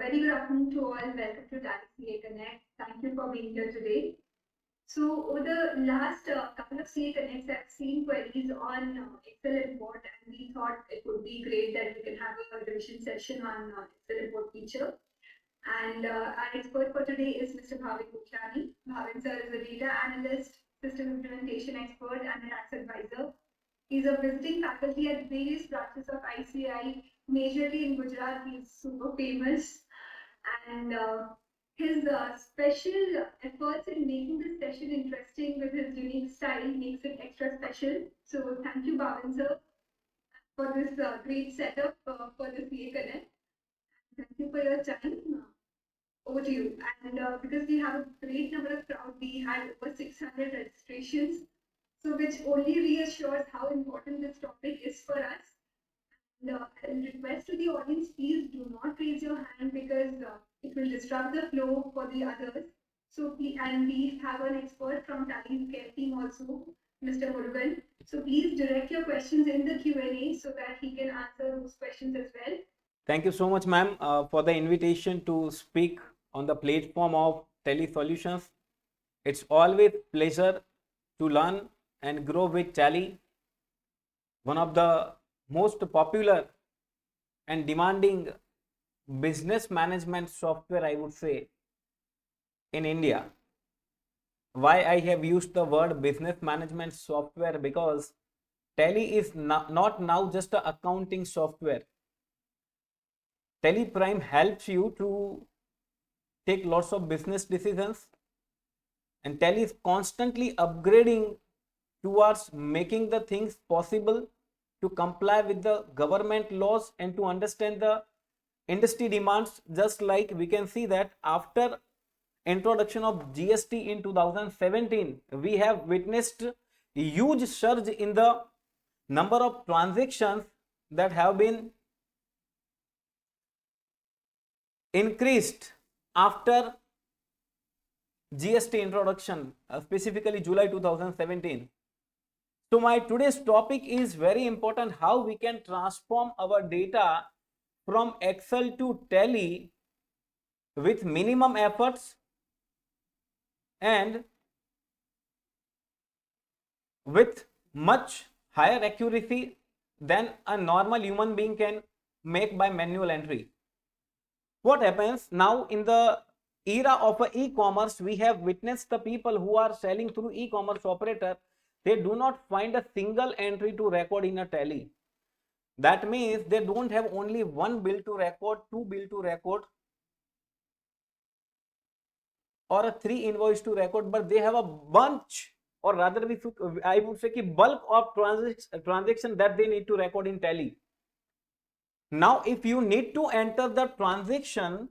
Very good afternoon to all. Welcome to TallyPrime Connect. Thank you for being here today. So, over the last couple of CA Connects, I've seen queries on Excel import, and we thought it would be great that we can have a revision session on Excel import feature. And our expert for today is Mr. Bhavin Goklani. Bhavin sir is a data analyst, system implementation expert, and a tax advisor. He's a visiting faculty at various branches of ICI, majorly in Gujarat. He's super famous, and his special efforts in making this session interesting with his unique style makes it extra special. So thank you, Bhavin sir, for this great setup for the CA Connect. Thank you for your time. Over to you. And because we have a great number of crowd, we had over 600 registrations, so which only reassures how important this topic is for us. And request to the audience, please do not raise your hand because it will disrupt the flow for the others. So, and we have an expert from Tally's care team also, Mr. Murugan. So please direct your questions in the Q&A so that he can answer those questions as well. Thank you so much, ma'am, for the invitation to speak on the platform of Tally Solutions. It's always pleasure to learn and grow with Tally, one of the most popular and demanding business management software, I would say, in India. Why I have used the word business management software? Because Tally is not now just an accounting software. TallyPrime helps you to take lots of business decisions, and Tally is constantly upgrading towards making the things possible to comply with the government laws and to understand the industry demands. Just like we can see that after introduction of GST in 2017, we have witnessed a huge surge in the number of transactions that have been increased after GST introduction, specifically July 2017. So my today's topic is very important, how we can transform our data from Excel to Tally with minimum efforts and with much higher accuracy than a normal human being can make by manual entry. What happens now in the era of e-commerce? We have witnessed the people who are selling through e-commerce operator, they do not find a single entry to record in a Tally. That means they don't have only one bill to record, two bill to record, or a three invoice to record, but they have a bunch, or rather I would say bulk of transaction that they need to record in Tally. Now, if you need to enter the transaction,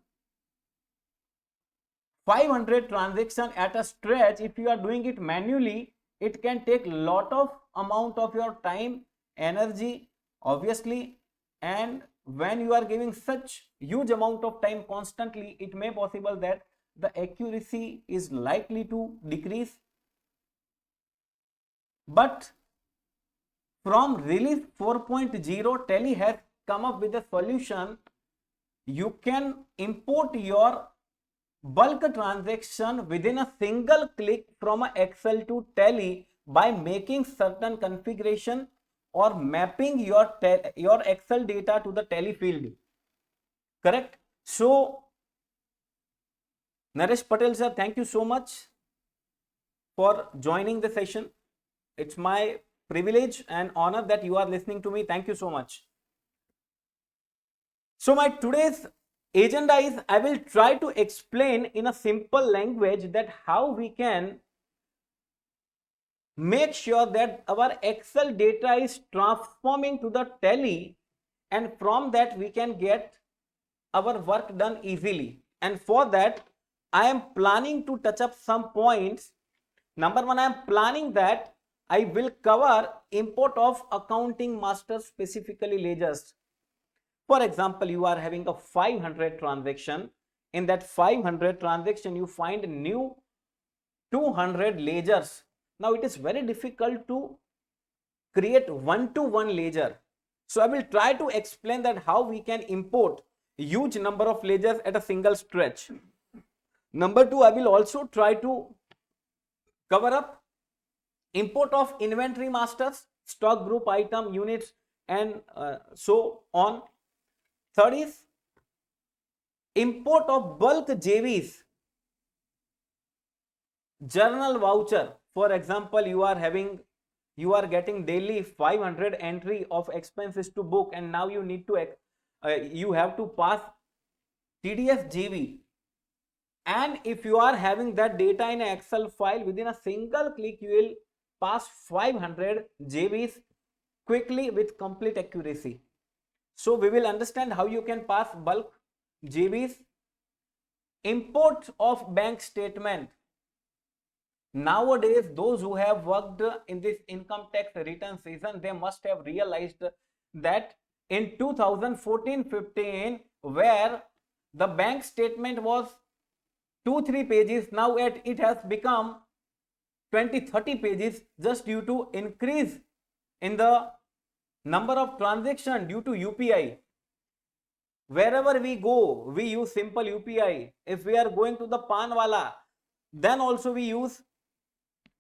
500 transaction at a stretch, if you are doing it manually, it can take lot of amount of your time, energy, obviously, and when you are giving such huge amount of time constantly, it may possible that the accuracy is likely to decrease. But from release 4.0, Tally has come up with a solution. You can import your bulk transaction within a single click from a Excel to Tally by making certain configuration or mapping your Excel data to the Tally field. Correct? So, Naresh Patel sir, thank you so much for joining the session. It's my privilege and honor that you are listening to me. Thank you so much. So my today's agenda is, I will try to explain in a simple language that how we can make sure that our Excel data is transforming to the Tally, and from that we can get our work done easily. And for that, I am planning to touch up some points. Number one, I am planning that I will cover import of accounting master, specifically ledgers. For example, you are having a 500 transaction. In that 500 transaction, you find new 200 ledgers. Now it is very difficult to create one-to-one ledger. So I will try to explain that how we can import huge number of ledgers at a single stretch. Number two, I will also try to cover up import of inventory masters, stock group item units, and so on. Third is import of bulk JVs, journal voucher. For example, you are getting daily 500 entry of expenses to book, and now you need to you have to pass TDS JV. And if you are having that data in an Excel file, within a single click you will pass 500 JVs quickly with complete accuracy. So we will understand how you can pass bulk JVs. Import of bank statement. Nowadays, those who have worked in this income tax return season, they must have realized that in 2014-15, where the bank statement was 2-3 pages, now it has become 20-30 pages, just due to increase in the number of transactions due to UPI. Wherever we go, we use simple UPI. If we are going to the pan wala, then also we use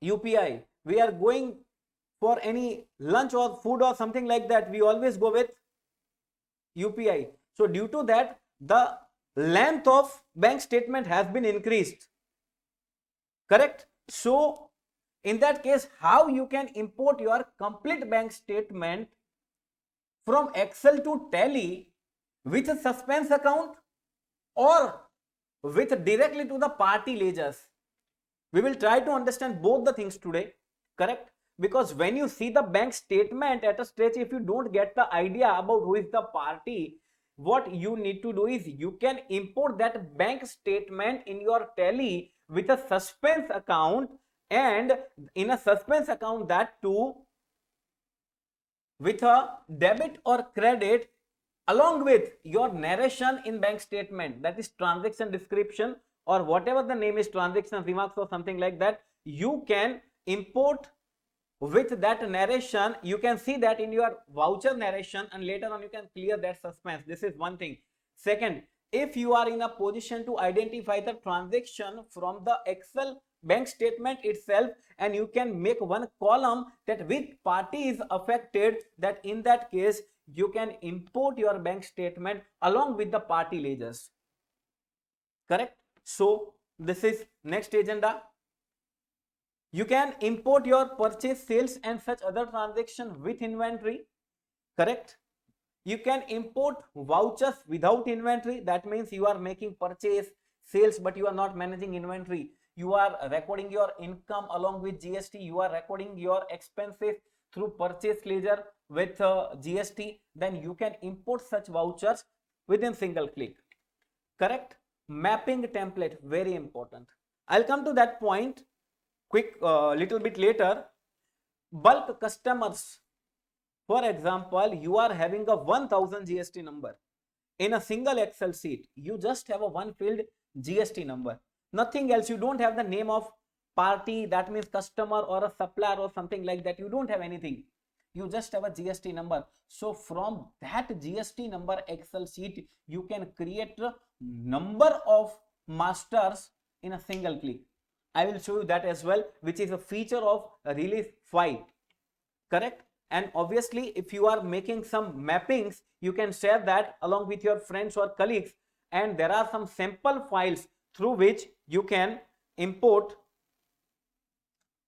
UPI. We are going for any lunch or food or something like that, we always go with UPI. So due to that, the length of bank statement has been increased. Correct? So in that case, how you can import your complete bank statement from Excel to Tally with a suspense account or with directly to the party ledgers? We will try to understand both the things today. Correct? Because when you see the bank statement at a stretch, if you don't get the idea about who is the party, what you need to do is you can import that bank statement in your Tally with a suspense account, and in a suspense account, that too with a debit or credit along with your narration in bank statement, that is transaction description or whatever the name is, transaction remarks or something like that. You can import with that narration. You can see that in your voucher narration, and later on you can clear that suspense. This is one thing. Second, if you are in a position to identify the transaction from the Excel bank statement itself, and you can make one column that which party is affected, that in that case you can import your bank statement along with the party ledgers. Correct? So this is next agenda. You can import your purchase, sales and such other transaction with inventory. Correct? You can import vouchers without inventory. That means you are making purchase, sales, but you are not managing inventory. You are recording your income along with GST. You are recording your expenses through purchase ledger with GST. Then you can import such vouchers within single click. Correct? Mapping template, very important. I'll come to that point quick little bit later. Bulk customers. For example, you are having a 1000 GST number in a single Excel sheet. You just have a one field GST number, nothing else. You don't have the name of party, that means customer or a supplier or something like that. You don't have anything. You just have a GST number. So from that GST number Excel sheet, you can create a number of masters in a single click. I will show you that as well, which is a feature of a release 5. Correct? And obviously, if you are making some mappings, you can share that along with your friends or colleagues. And there are some sample files through which you can import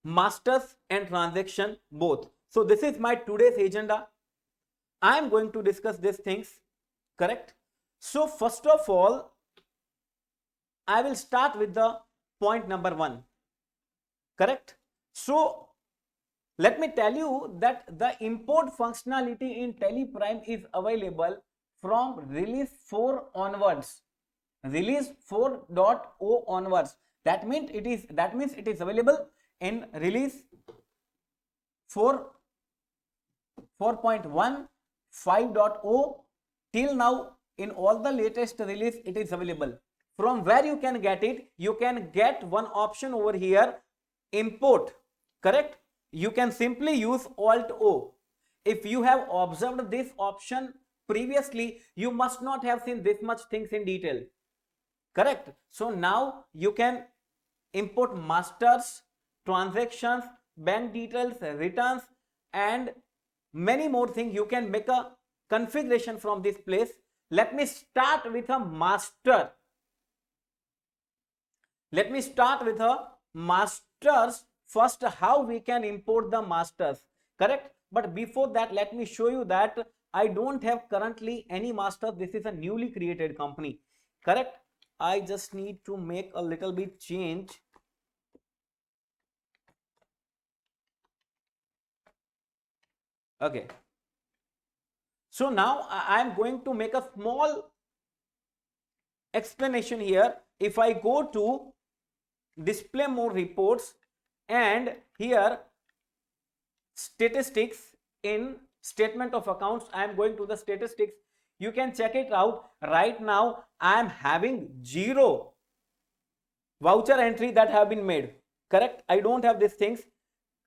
masters and transaction both. So this is my today's agenda. I am going to discuss these things. Correct? So first of all, I will start with the point number 1. Correct? So let me tell you that the import functionality in TallyPrime is available from release 4 onwards. Release 4.0 onwards. That means it is available in release 4, 4.1, 5.0 till now. In all the latest release it is available. From where you can get it? You can get one option over here, import. Correct? You can simply use Alt O. If you have observed this option previously you must not have seen this much things in detail, correct? So now you can import masters, transactions, bank details, returns, and many more things. You can make a configuration from this place. Let me start with a master. Let me start with a masters first, how we can import the masters, correct? But before that, let me show you that I don't have currently any master. This is a newly created company, correct? I just need to make a little bit change. Okay. So now I am going to make a small explanation here. If I go to display more reports and here statistics, in statement of accounts, I am going to the statistics. You can check it out. Right now I am having 0 voucher entry that have been made, correct? I don't have these things.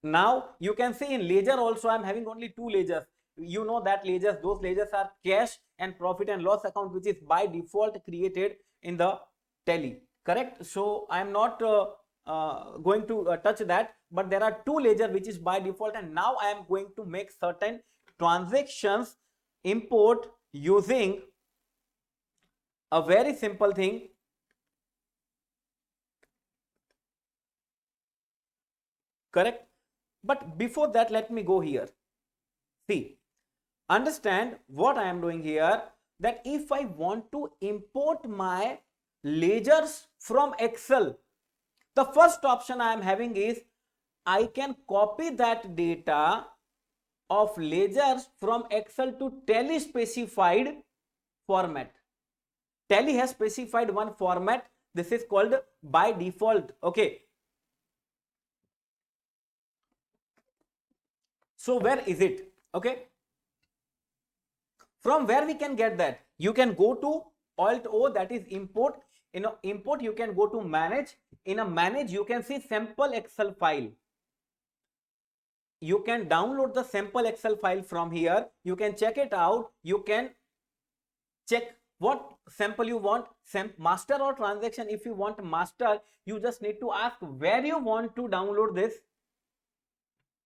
Now you can see in ledger also I am having only 2 ledgers. You know that ledgers, those ledgers are cash and profit and loss account, which is by default created in the tally, correct? So I am not going to touch that, but there are 2 ledger which is by default, and now I am going to make certain transactions import using a very simple thing, correct? But before that, let me go here. See, understand what I am doing here, that if I want to import my ledgers from Excel, the first option I am having is I can copy that data of ledgers from Excel to Tally specified format. Tally has specified one format. This is called by default. Okay. So where is it? Okay. From where we can get that? You can go to Alt O, that is import. In import, you can go to manage. In a manage, you can see sample Excel file. You can download the sample Excel file from here. You can check it out. You can check what sample you want, master or transaction. If you want master, you just need to ask where you want to download this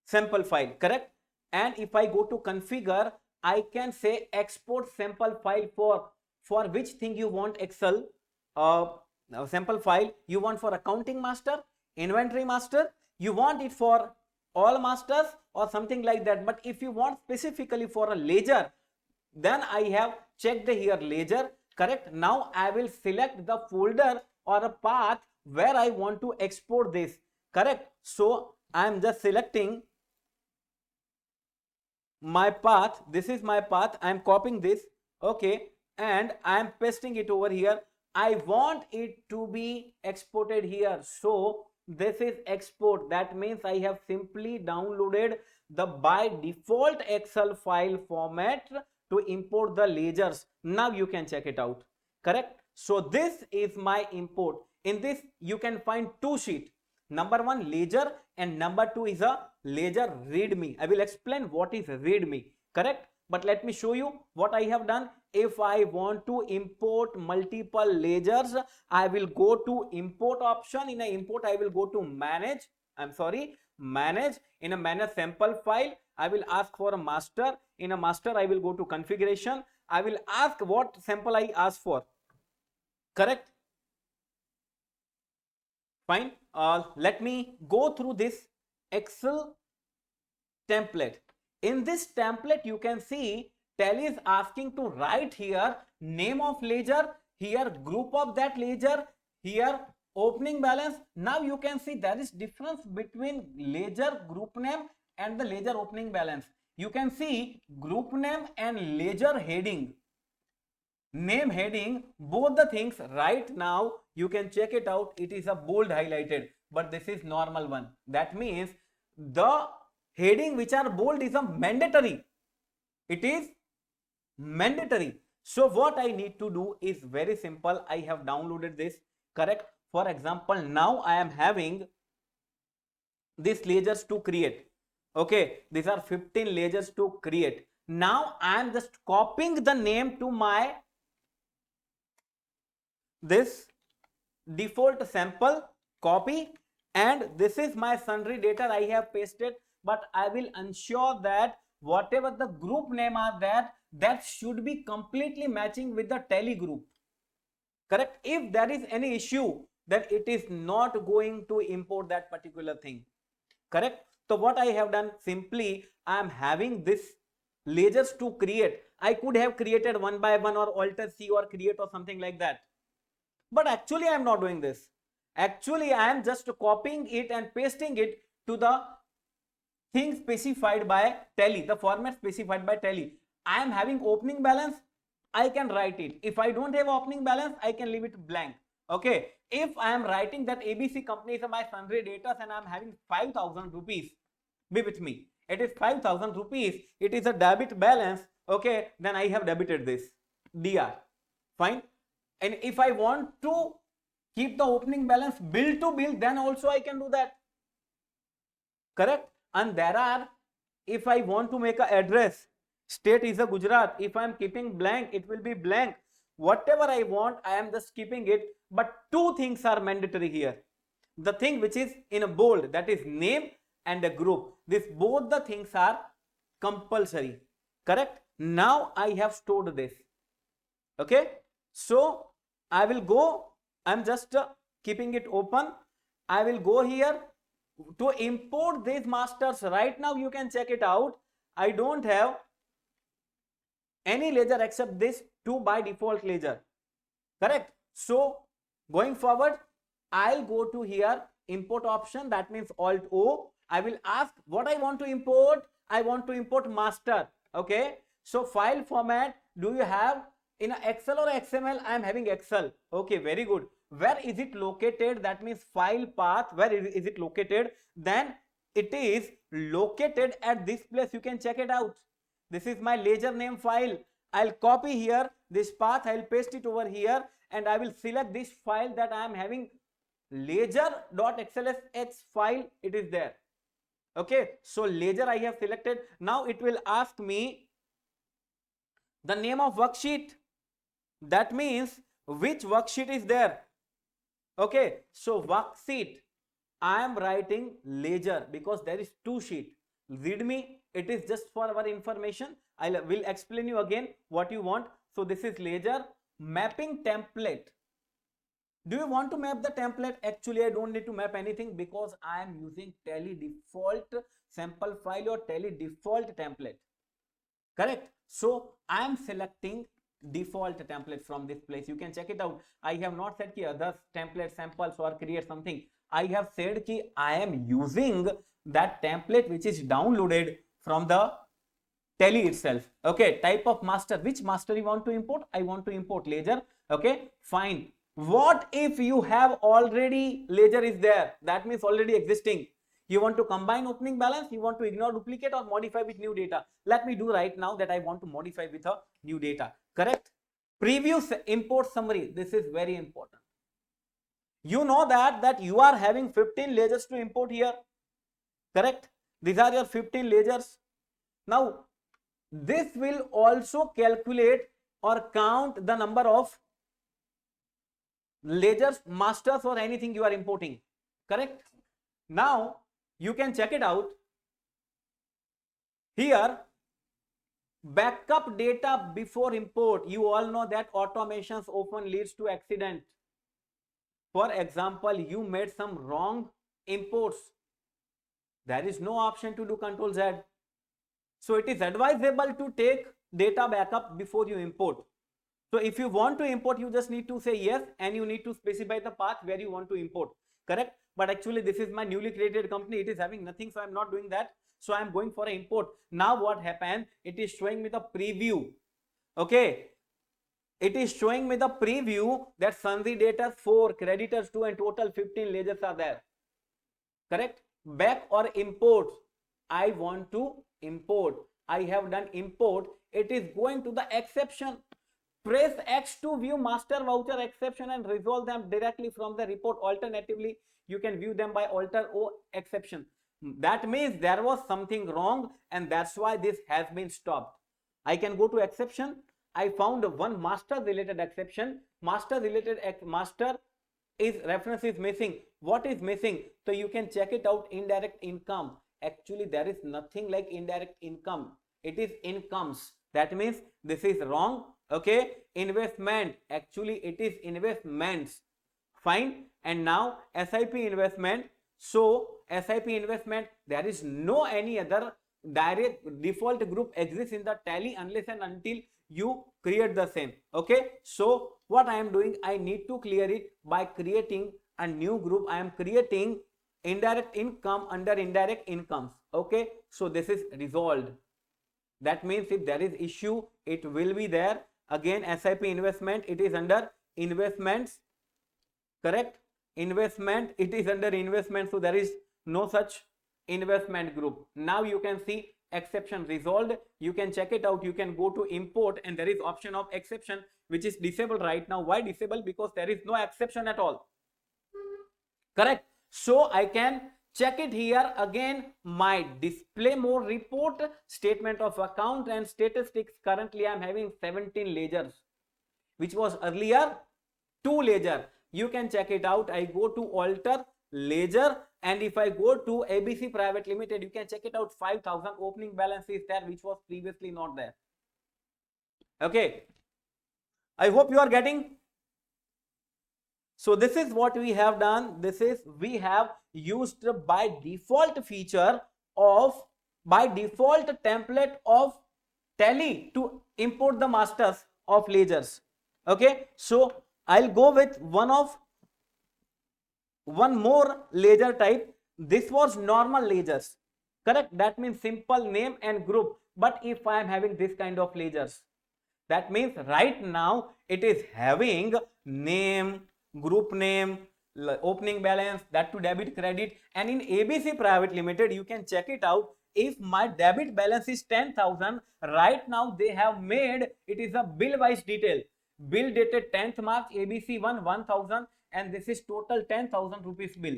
sample file, correct? And if I go to configure, I can say export sample file for which thing you want Excel sample file. You want for accounting master, inventory master, you want it for all masters or something like that. But if you want specifically for a ledger, then I have checked here ledger, correct? Now I will select the folder or a path where I want to export this, correct? So I am just selecting my path. This is my path. I am copying this, okay, and I am pasting it over here. I want it to be exported here, so this is export. That means I have simply downloaded the by default Excel file format to import the ledgers. Now you can check it out, correct? So this is my import. In this you can find 2 sheet. Number 1 ledger and number 2 is a ledger readme. I will explain what is readme, correct? But let me show you what I have done. If I want to import multiple ledgers, I will go to import option. In a import, I will go to manage. Manage. In a manage sample file, I will ask for a master. In a master, I will go to configuration. I will ask what sample I ask for, correct? Fine. Let me go through this Excel template. In this template, you can see Tally is asking to write here name of ledger, here group of that ledger, here opening balance. Now you can see there is difference between ledger group name and the ledger opening balance. You can see group name and ledger heading, name heading, both the things right now you can check it out. It is a bold highlighted, but this is normal one. That means the heading which are bold is a mandatory. It is mandatory. So what I need to do is very simple. I have downloaded this, correct? For example, now I am having these ledgers to create. Okay, these are 15 ledgers to create. Now I am just copying the name to my this default sample, copy, and this is my sundry data I have pasted, but I will ensure that whatever the group name are there, that should be completely matching with the tally group. Correct? If there is any issue, then it is not going to import that particular thing. Correct? So what I have done, simply I am having this ledgers to create. I could have created one by one or alter C or create or something like that. But actually I am not doing this. Actually I am just copying it and pasting it to the thing specified by tally, the format specified by tally. I am having opening balance, I can write it. If I don't have opening balance, I can leave it blank. Okay, if I am writing that ABC company is my sundry data and I am having 5,000 rupees, be with me, it is 5,000 rupees, it is a debit balance. Okay, then I have debited this DR, fine. And if I want to keep the opening balance bill to bill, then also I can do that. Correct? And there are, if I want to make an address, state is a Gujarat, if I am keeping blank, it will be blank. Whatever I want, I am just keeping it. But two things are mandatory here. The thing which is in a bold, that is name and a group. This both the things are compulsory. Correct? Now I have stored this. Okay, so I will go, I'm just keeping it open. I will go here to import these masters. Right now you can check it out. I don't have any ledger except this 2 by default ledger. Correct? So going forward, I'll go to here import option, that means Alt O. I will ask what I want to import. I want to import master. Okay, so file format, do you have in Excel or XML? I am having Excel. Okay, very good. Where is it located? That means file path, where is it located? Then it is located at this place. You can check it out. This is my ledger name file. I'll copy here this path, I'll paste it over here, and I will select this file that I am having, ledger.xlsx file, it is there. Okay, so ledger I have selected. Now it will ask me the name of worksheet. That means which worksheet is there. Okay, so worksheet, I am writing ledger because there is two sheet. Readme, it is just for our information. I will explain you again what you want. So this is ledger mapping template. Do you want to map the template? Actually, I don't need to map anything because I am using tally default sample file or tally default template. Correct? So I am selecting default template from this place. You can check it out. I have not said ki other template samples or create something. I have said ki I am using that template which is downloaded from the tally itself. Okay, type of master, which master you want to import? I want to import ledger. Okay, fine. What if you have already ledger is there, that means already existing, you want to combine opening balance, you want to ignore duplicate or modify with new data? Let me do right now that I want to modify with a new data. Correct? Previous import summary, this is very important. You know that you are having 15 ledgers to import here. Correct? These are your 15 ledgers. Now this will also calculate or count the number of ledgers, masters or anything you are importing. Correct? Now you can check it out here. Backup data before import. You all know that automations often leads to accident. For example, you made some wrong imports, there is no option to do Control Z. So it is advisable to take data backup before you import. So if you want to import, you just need to say yes and you need to specify the path where you want to import. Correct? But actually this is my newly created company, it is having nothing, so I am not doing that. So I am going for an import. Now what happened? It is showing me the preview. Okay, it is showing me the preview that sundry data 4, creditors 2 and total 15 ledgers are there. Correct? Back or import, I want to import. I have done import. It is going to the exception. Press X to view master voucher exception and resolve them directly from the report. Alternatively, you can view them by alter O exception. That means there was something wrong and that's why this has been stopped. I can go to exception. I found one master related exception. Master is reference is missing. What is missing? So you can check it out. Indirect income. Actually, there is nothing like indirect income. It is incomes. That means this is wrong. Okay. Investment. Actually, it is investments. Fine. And now SIP investment. So SIP investment, there is no any other direct default group exists in the tally unless and until you create the same. Okay. So what I am doing, I need to clear it by creating a new group. I am creating indirect income under indirect incomes. Okay. So this is resolved. That means if there is issue, it will be there. Again, SIP investment, it is under investments. Correct. Investment, it is under investment, so there is no such investment group. Now you can see exception resolved. You can check it out. You can go to import and there is option of exception which is disabled right now. Why disabled? Because there is no exception at all. Correct. So I can check it here again. My display more report, statement of account and statistics. Currently I am having 17 ledgers, which was earlier 2 ledger. You can check it out. I go to alter ledger, and if I go to ABC Private Limited, you can check it out. 5,000 opening balance is there, which was previously not there. Okay. I hope you are getting. So this is what we have done. This is we have used by default feature of by default template of Tally to import the masters of ledgers. Okay. So I'll go with one more ledger type. This was normal ledgers. Correct. That means simple name and group. But if I am having this kind of ledgers, that means right now it is having name, group name, opening balance, that to debit credit. And in ABC Private Limited, you can check it out. If my debit balance is 10,000, right now they have made it is a bill wise detail. Bill dated 10th March, ABC 1,000, and this is total 10,000 rupees bill.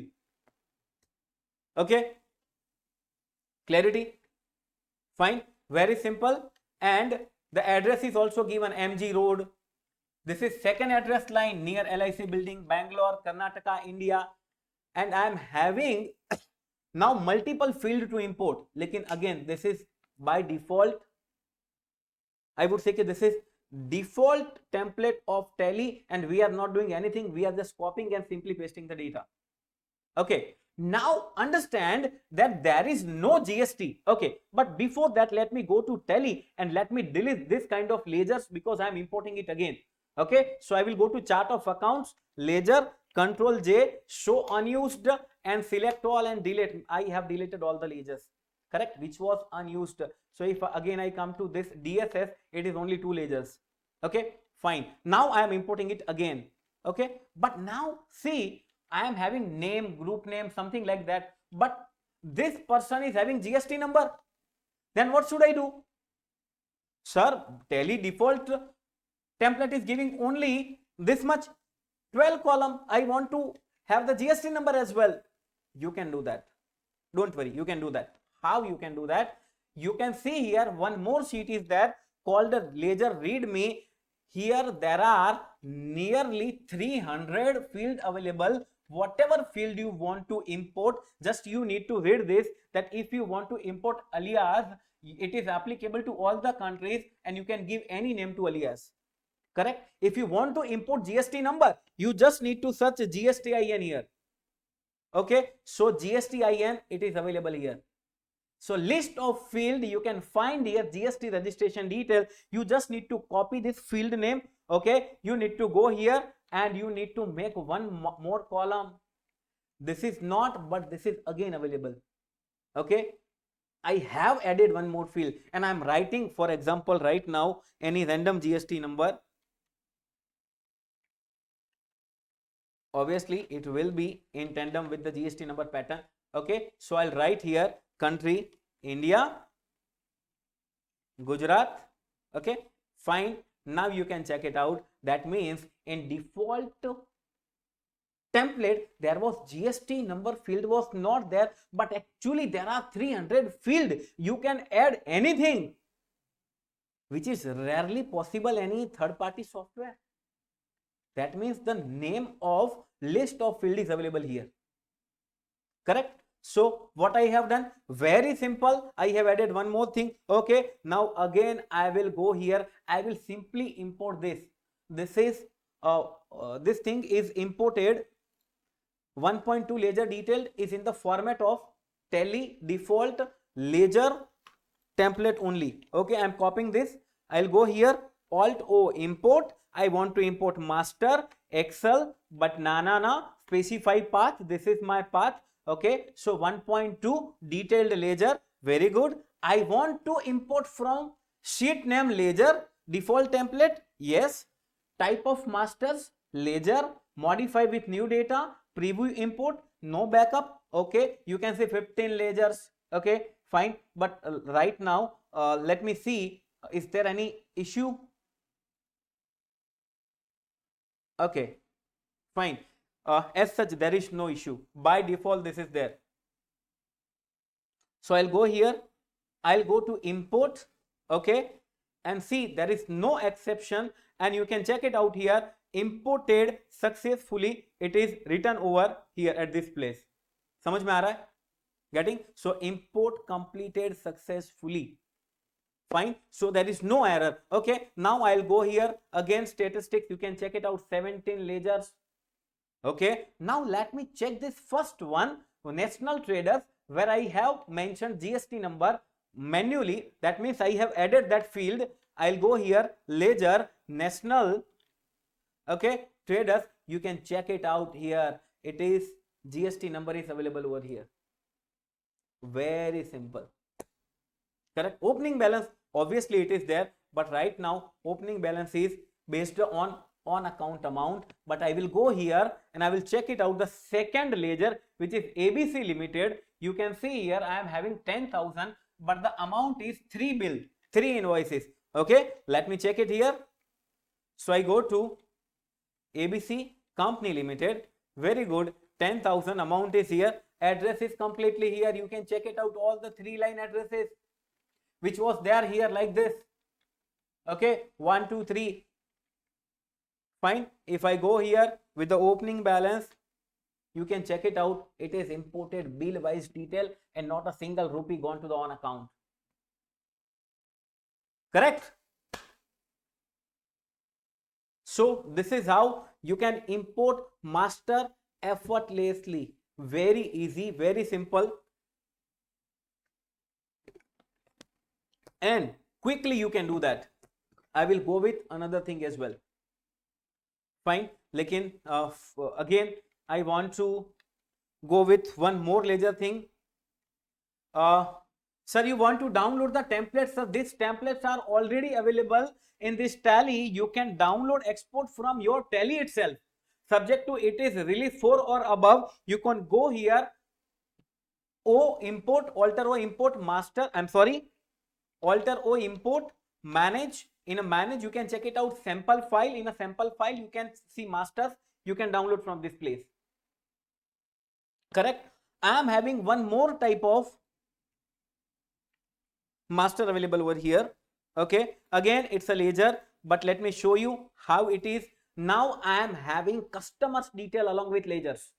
Okay. Clarity? Fine. Very simple. And the address is also given MG Road. This is second address line near LIC building, Bangalore, Karnataka, India. And I am having now multiple field to import. Lekin again, this is by default. I would say that this is default template of Tally, and we are not doing anything. We are just copying and simply pasting the data. Okay. Now understand that there is no GST. Okay. But before that, let me go to Tally and let me delete this kind of ledgers because I am importing it again. Okay. So I will go to chart of accounts, ledger, Control J, show unused and select all and delete. I have deleted all the ledgers. Correct, which was unused. So if again I come to this DSS, it is only 2 ledgers. Okay, fine. Now I am importing it again. Okay, but now see, I am having name, group name, something like that. But this person is having GST number. Then what should I do? Sir, Tally default template is giving only this much, 12 column. I want to have the GST number as well. You can do that. Don't worry, you can do that. How you can do that? You can see here one more sheet is there called a ledger readme. Here there are nearly 300 field available. Whatever field you want to import, just you need to read this, that if you want to import alias, it is applicable to all the countries and you can give any name to alias. Correct? If you want to import GST number, you just need to search GSTIN here. Okay, so GSTIN, it is available here. So list of field you can find here, GST registration detail. You just need to copy this field name. Okay, you need to go here and you need to make one more column. This is not, but this is again available. Okay, I have added one more field and I'm writing, for example, right now any random GST number. Obviously it will be in tandem with the GST number pattern. Okay, so I'll write here country India, Gujarat. Okay, fine. Now you can check it out. That means in default template there was GST number field was not there, but actually there are 300 field. You can add anything. which is rarely possible any third party software. That means the name of list of field is available here. Correct? So what I have done, very simple, I have added one more thing. Okay, now again I will go here, I will simply import this. This is this thing is imported. 1.2 ledger detailed is in the format of tally default ledger template only. Okay, I'm copying this. I'll go here, Alt O import. I want to import master Excel, but na specify path. This is my path. Okay, so 1.2 detailed ledger. Very good. I want to import from sheet name ledger default template. Yes. Type of masters ledger, modify with new data, preview import, no backup. Okay, you can say 15 ledgers. Okay, fine. But right now let me see, is there any issue? Okay, fine. As such, there is no issue. By default, this is there. So I'll go here, I'll go to import. Okay, and see there is no exception, and you can check it out here, imported successfully. It is written over here at this place. समझ में आ रहा है? Getting? So import completed successfully. Fine. So there is no error. Okay, now I'll go here again, statistics, you can check it out, 17 ledgers. Okay, now let me check this first one, national traders, where I have mentioned GST number manually. That means I have added that field. I'll go here, ledger national. Okay, traders, you can check it out here. It is GST number is available over here. Very simple. Correct. Opening balance, obviously it is there, but right now opening balance is based on account amount. But I will go here and I will check it out, the second ledger, which is ABC Limited. You can see here I am having 10,000, but the amount is 3 bill, 3 invoices. Okay, let me check it here. So I go to ABC Company Limited. Very good. 10,000 amount is here. Address is completely here. You can check it out, all the 3-line addresses which was there here like this. Okay, 1, 2, 3. Fine. If I go here with the opening balance, you can check it out. It is imported bill wise detail and not a single rupee gone to the on account. Correct? So this is how you can import master effortlessly. Very easy, very simple. And quickly you can do that. I will go with another thing as well. Fine. Lekin again I want to go with one more ledger thing. Sir, you want to download the templates? Sir, these templates are already available in this Tally. You can download, export from your Tally itself. Subject to it is release 4 or above. You can go here, O import, alter O import master. I'm sorry, alter O import manage. In a manage, you can check it out, sample file. In a sample file, you can see masters. You can download from this place. Correct? I am having one more type of master available over here. Okay, again it's a ledger, but let me show you how it is. Now I am having customers detail along with ledgers.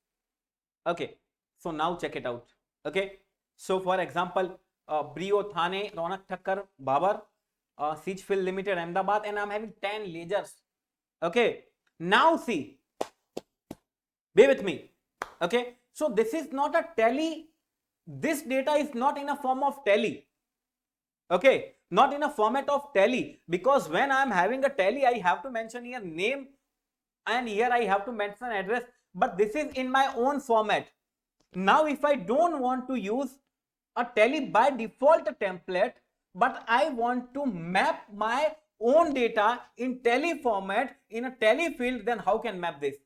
Okay, so now check it out. Okay, so for example, Brio Thane, Ronak Thakkar, Babar, Sichfield Limited, Ahmedabad, and I'm having 10 ledgers. Okay, now see, be with me. Okay, so this is not a Tally. This data is not in a form of Tally. Okay, not in a format of Tally, because when I am having a Tally, I have to mention here name and here I have to mention address, but this is in my own format. Now if I don't want to use a Tally by default template, but I want to map my own data in Tally format in a Tally field, then how can map this?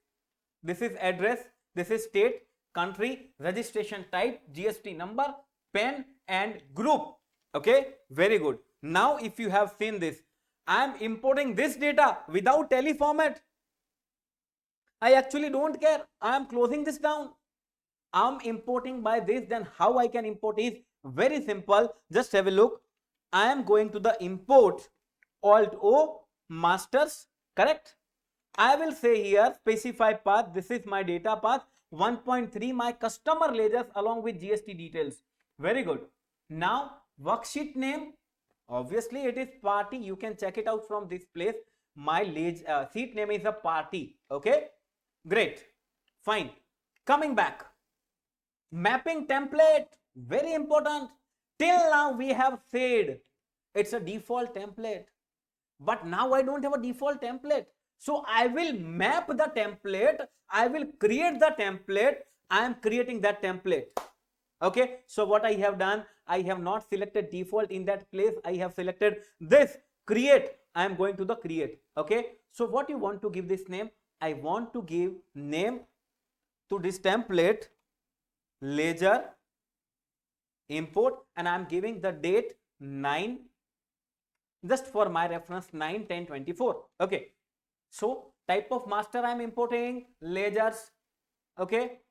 This is address, this is state, country, registration type, GST number, PAN and group. Okay, very good. Now if you have seen this, I am importing this data without Tally format. I actually don't care. I am closing this down. I am importing by this. Then how I can import is very simple. Just have a look. I am going to the import. Alt O, masters, correct. I will say here specify path. This is my data path. 1.3 my customer ledgers along with GST details. Very good. Now worksheet name. Obviously it is party. You can check it out from this place. My sheet name is a party. Okay. Great. Fine. Coming back. Mapping template. Very important. Till now we have said it's a default template. But now I don't have a default template. So I will map the template. I will create the template. I am creating that template. Okay. So what I have done, I have not selected default in that place. I have selected this create. I am going to the create. Okay. So what you want to give this name? I want to give name to this template ledger import, and I am giving the date 9, just for my reference 9/10/24. Okay. So type of master I am importing ledgers. Okay.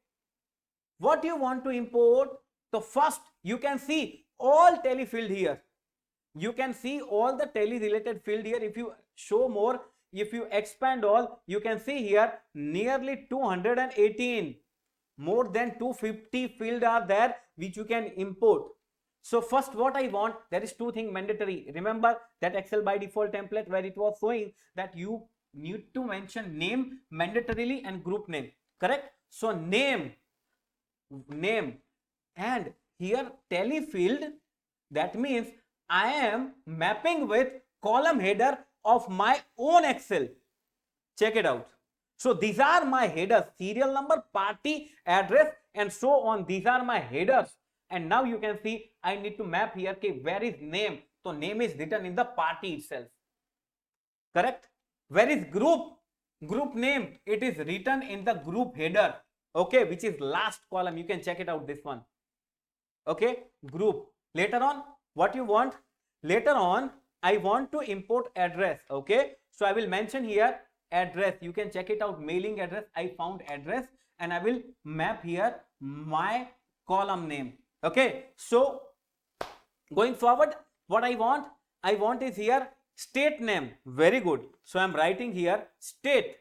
What you want to import? So first you can see all tally field here. You can see all the tally related field here. If you show more, if you expand all, you can see here nearly 218, more than 250 field are there which you can import. So first what I want, there is two things mandatory. Remember that Excel by default template where it was showing that you need to mention name mandatorily and group name, correct? So name, and here tally field, that means I am mapping with column header of my own Excel. Check it out. So these are my headers, serial number, party, address, and so on. These are my headers. And now you can see I need to map here, okay, where is name? So name is written in the party itself. Correct? Where is group? Group name, it is written in the group header. Okay, which is last column. You can check it out, this one. Okay, group. Later on, what you want? Later on, I want to import address. Okay, so I will mention here address. You can check it out, mailing address. I found address and I will map here my column name. Okay, so going forward, what I want is here state name. Very good. So I'm writing here state.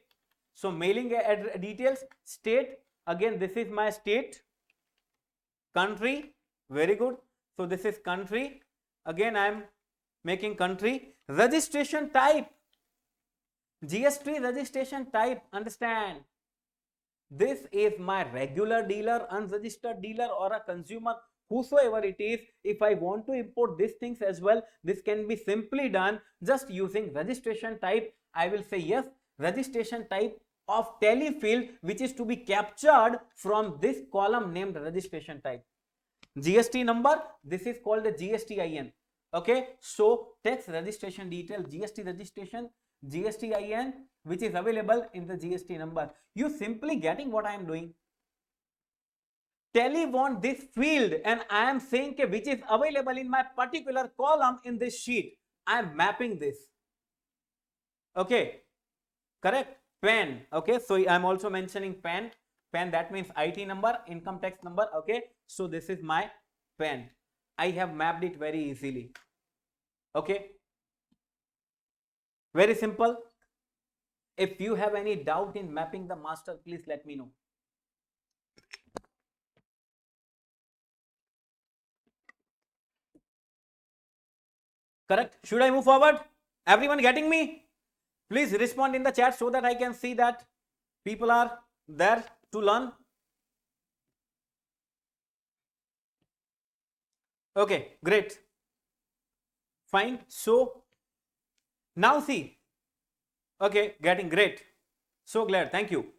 So mailing details, state. Again, this is my state. Country. Very good. So this is country. Again, I am making country. Registration type. GST registration type. Understand? This is my regular dealer, unregistered dealer, or a consumer, whosoever it is. If I want to import these things as well, this can be simply done just using registration type. I will say yes, registration type of tally field which is to be captured from this column named registration type. GST number, this is called the GSTIN. Okay, so tax registration detail, GST registration, GSTIN, which is available in the GST number. You simply getting what I am doing. Tally want this field and I am saying okay, which is available in my particular column in this sheet. I am mapping this. Okay, correct. PAN. Okay, so I am also mentioning PAN. PAN, that means IT number, income tax number. Okay, so this is my PAN. I have mapped it very easily. Okay, very simple. If you have any doubt in mapping the master, please let me know. Correct. Should I move forward? Everyone getting me? Please respond in the chat so that I can see that people are there to learn. Okay, great. Fine. So now see. Okay, getting great. So glad. Thank you.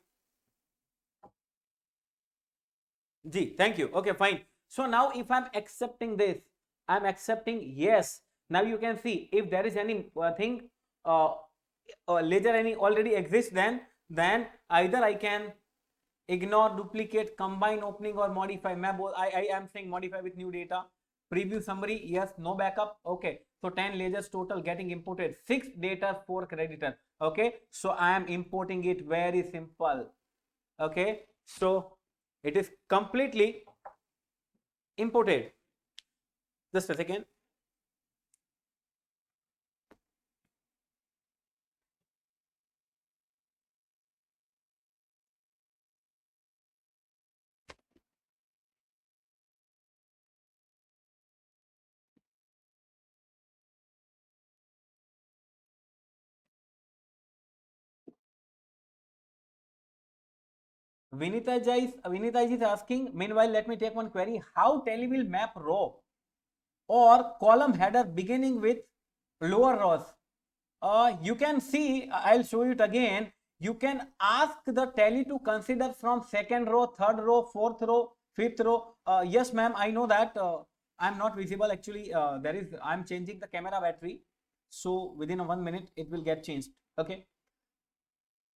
G, thank you. Okay, fine. So now if I'm accepting this, I'm accepting yes. Now you can see if there is any thing ledger any already exists, then either I can ignore, duplicate, combine, opening, or modify. I am saying modify with new data. Preview summary, yes, no backup. Okay, so 10 ledgers total getting imported, 6 data, 4 creditor. Okay, so I am importing it very simple. Okay, so it is completely imported. Just a second. Vinita ji is asking, meanwhile, let me take one query. How Tally will map row or column header beginning with lower rows? You can see, I'll show it again. You can ask the Tally to consider from second row, third row, fourth row, fifth row. Yes, ma'am, I know that I'm not visible. Actually, I'm changing the camera battery. So within 1 minute, it will get changed. Okay.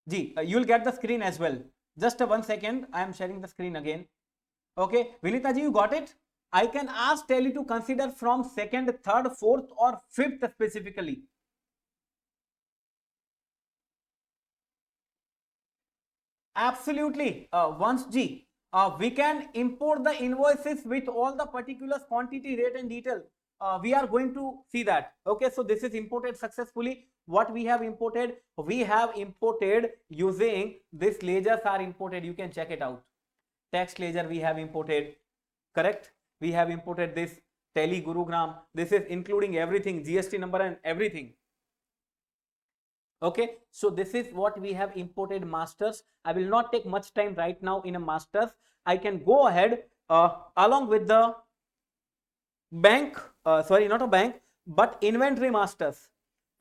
Ji, you'll get the screen as well. Just 1 second. I am sharing the screen again. Okay. Vinita ji, you got it? I can ask Tally to consider from second, third, fourth, or fifth specifically. Absolutely. Once G, we can import the invoices with all the particulars, quantity, rate, and detail. We are going to see that. Okay, so this is imported successfully. What we have imported? We have imported using this ledgers are imported. You can check it out. Text ledger we have imported. Correct? We have imported this Tally Gurugram. This is including everything, GST number and everything. Okay, so this is what we have imported masters. I will not take much time right now in a masters. I can go ahead along with the bank, sorry, not a bank, but inventory masters.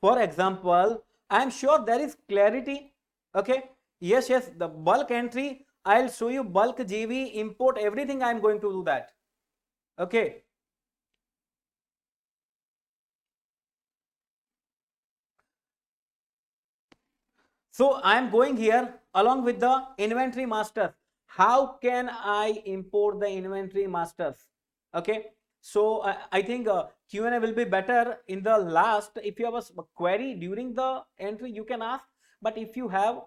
For example, I am sure there is clarity. Okay, yes, the bulk entry, I'll show you bulk GV, import everything. I am going to do that. Okay. So I am going here along with the inventory masters. How can I import the inventory masters? Okay. So I think Q&A will be better in the last. If you have a query during the entry, you can ask. But if you have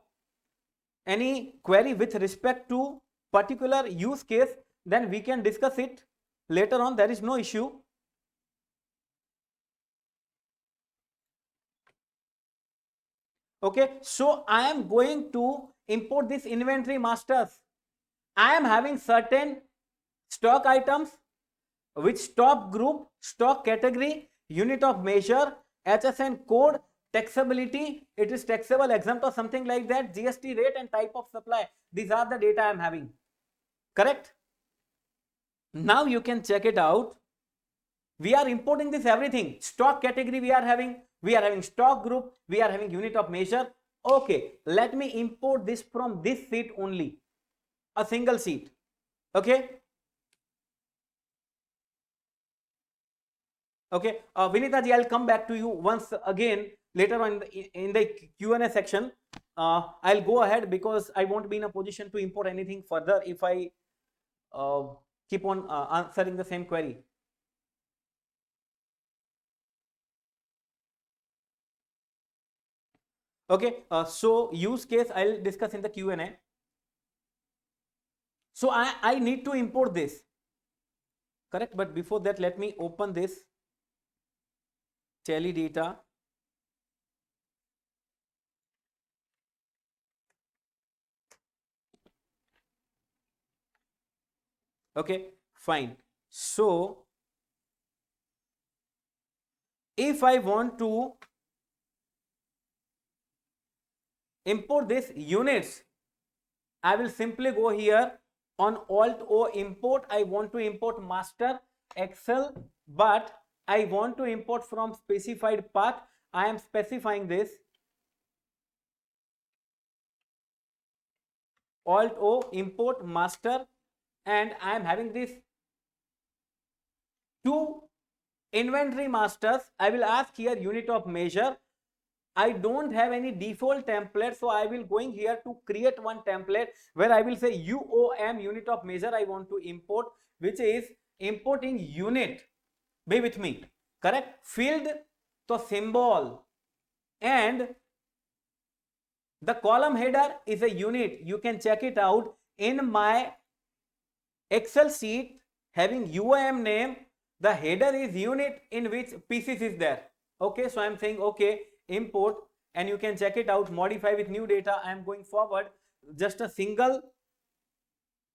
any query with respect to particular use case, then we can discuss it later on. There is no issue. Okay, so I am going to import this inventory masters. I am having certain stock items which stock group, stock category, unit of measure, HSN code, taxability, it is taxable, exempt or something like that, GST rate and type of supply. These are the data I am having. Correct? Now you can check it out. We are importing this everything. Stock category we are having stock group, we are having unit of measure. Okay, let me import this from this sheet only, a single sheet. Okay. Okay, Vinita ji, I'll come back to you once again later on in the Q&A section. I'll go ahead because I won't be in a position to import anything further if I keep on answering the same query. Okay, so use case I'll discuss in the Q&A. So I need to import this. Correct, but before that, let me open this Tally data. Okay, fine. So if I want to import this units, I will simply go here on Alt O import. I want to import master Excel, but I want to import from specified path. I am specifying this Alt O import master, and I am having this two inventory masters. I will ask here unit of measure. I don't have any default template, so I will going here to create one template where I will say UOM unit of measure I want to import, which is importing unit. Be with me. Correct? Field to symbol, and the column header is a unit. You can check it out in my Excel sheet having UOM name. The header is unit in which pieces is there. Okay, so I am saying okay, import, and you can check it out, modify with new data. I am going forward, just a single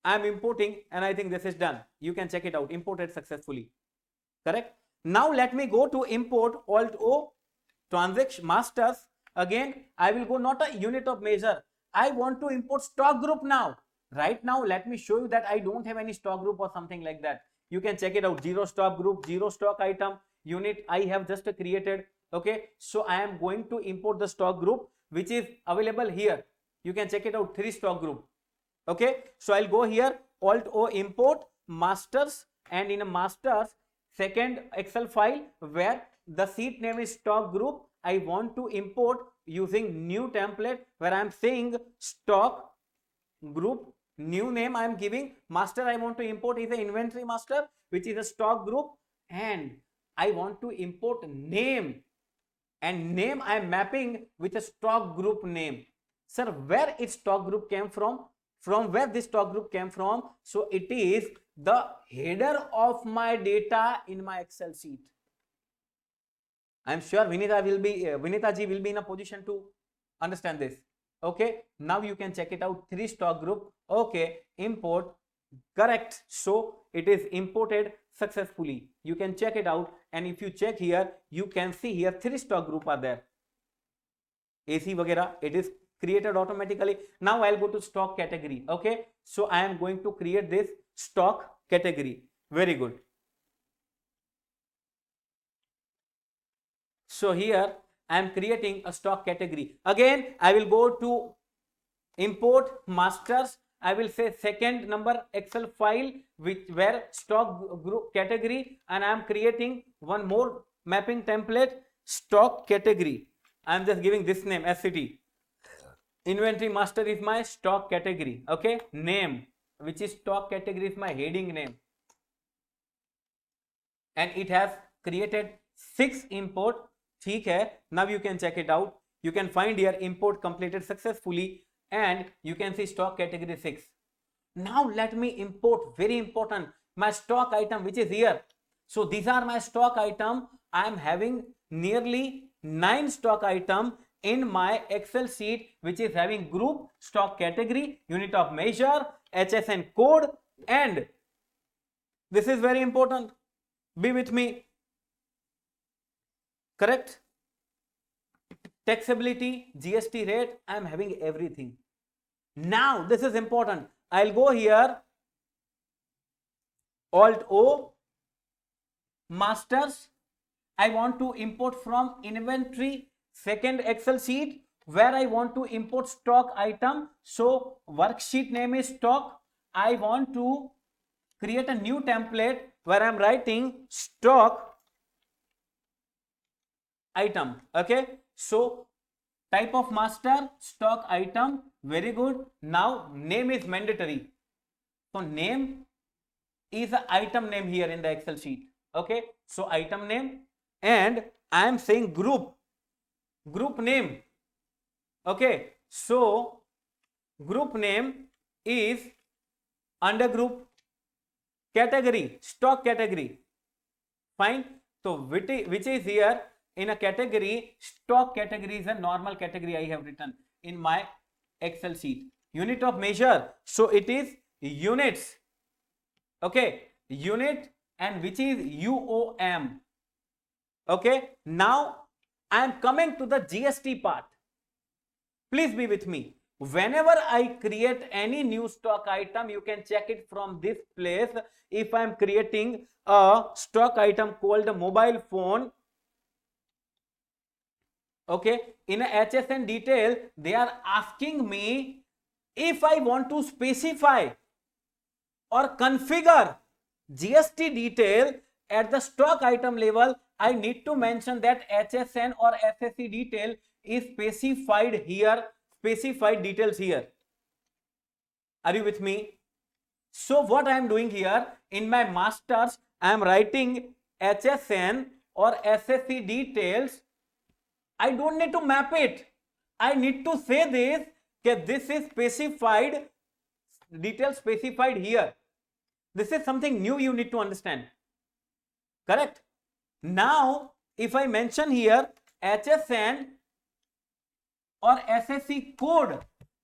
I am importing, and I think this is done. You can check it out, imported successfully. Correct? Now let me go to import Alt O transaction masters. Again, I will go not a unit of measure. I want to import stock group now. right now let me show you that I don't have any stock group or something like that. You can check it out. Zero stock group, zero stock item, unit I have just created. Okay, so I am going to import the stock group which is available here. You can check it out, 3 stock group. Okay, so I'll go here, Alt O, import masters, and in a masters second Excel file where the sheet name is stock group, I want to import using new template where I am saying stock group, new name I am giving, master I want to import is a inventory master which is a stock group, and I want to import name, and name I am mapping with a stock group name. Sir, where its stock group came from where this stock group came from? So it is the header of my data in my Excel sheet. I am sure Vinita ji will be in a position to understand this. Okay, now you can check it out, 3 stock group. Okay, import, correct. So it is imported successfully. You can check it out, and if you check here, you can see here 3 stock group are there. AC वगैरह, it is created automatically. Now I'll go to stock category. Okay, so I am going to create this stock category. Very good. So here I am creating a stock category. Again, I will go to import masters. I will say second number Excel file where stock group category, and I am creating one more mapping template, stock category. I am just giving this name, SCT. Inventory master is my stock category. Okay, name which is stock category is my heading name, and it has created 6 import. ठीक है, now you can check it out. You can find here import completed successfully, and you can see stock category 6. Now let me import, very important, my stock item which is here. So these are my stock item. I am having nearly 9 stock item in my Excel sheet which is having group, stock category, unit of measure, HSN code, and this is very important. Be with me. Correct? Taxability, GST rate, I am having everything. Now this is important. I'll go here, Alt O, masters. I want to import from inventory second Excel sheet where I want to import stock item. So worksheet name is stock. I want to create a new template where I'm writing stock item. Okay, so type of master, stock item. Very good. Now name is mandatory. So name is the item name here in the Excel sheet. Okay, so item name, and I am saying group name. Okay, so group name is under group, category stock category. Fine. So which is here in a category, stock category is a normal category I have written in my Excel sheet. Unit of measure, so it is units. Okay, unit, and which is UOM. Okay, now I am coming to the GST part. Please be with me. Whenever I create any new stock item, you can check it from this place. If I am creating a stock item called a mobile phone, okay, in a HSN detail, they are asking me if I want to specify or configure GST detail at the stock item level, I need to mention that HSN or SSC detail is specified here, specified details here. Are you with me? So what I am doing here in my masters, I am writing HSN or SSC details. I don't need to map it. I need to say this, that this is specified, detail specified here. This is something new you need to understand. Correct? Now, if I mention here HSN or SSC code,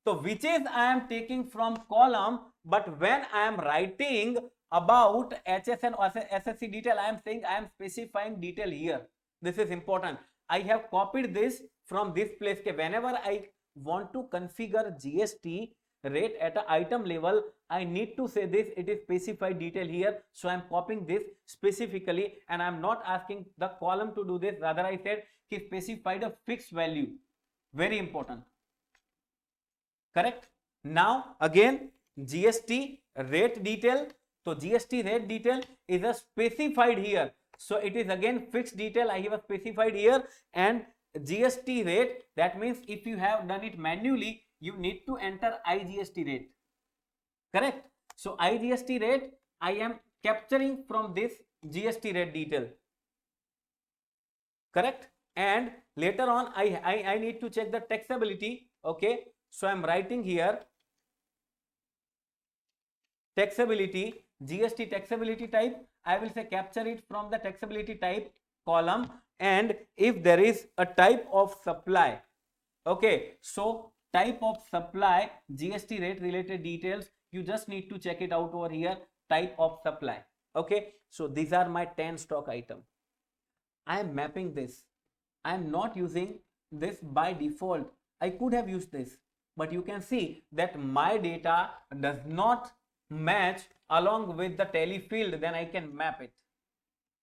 so which is I am taking from column, but when I am writing about HSN or SSC detail, I am saying I am specifying detail here. This is important. I have copied this from this place. Whenever I want to configure GST rate at a item level, I need to say this, it is specified detail here. So I'm copying this specifically and I'm not asking the column to do this. Rather I said he specified a fixed value. Very important. Correct. Now again GST rate detail. So GST rate detail is a specified here. So it is again fixed detail I have a specified here, and GST rate, that means if you have done it manually, you need to enter IGST rate. Correct. So IGST rate I am capturing from this GST rate detail. Correct. And later on I need to check the taxability. Okay. So I am writing here taxability, GST taxability type. I will say capture it from the taxability type column, and if there is a type of supply, okay, so type of supply GST rate related details, you just need to check it out over here, type of supply. Okay, so these are my 10 stock item. I am mapping this. I am not using this by default. I could have used this, but you can see that my data does not match along with the tally field, then I can map it.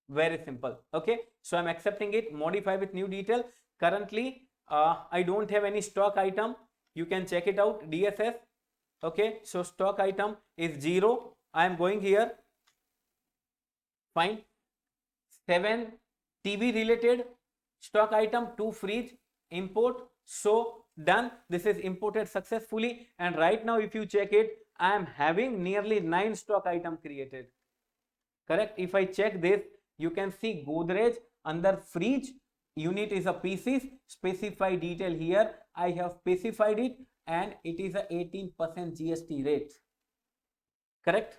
Very simple. Okay, so I'm accepting it, modify with new detail. Currently I don't have any stock item. You can check it out, DSS. Okay, so stock item is 0. I am going here, fine. 7 TV related stock item, 2 fridge, import. So done, this is imported successfully, and right now if you check it, I am having nearly 9 stock item created. Correct. If I check this, you can see Godrej under fridge unit is a pieces, specify detail here. I have specified it and it is a 18% GST rate. Correct.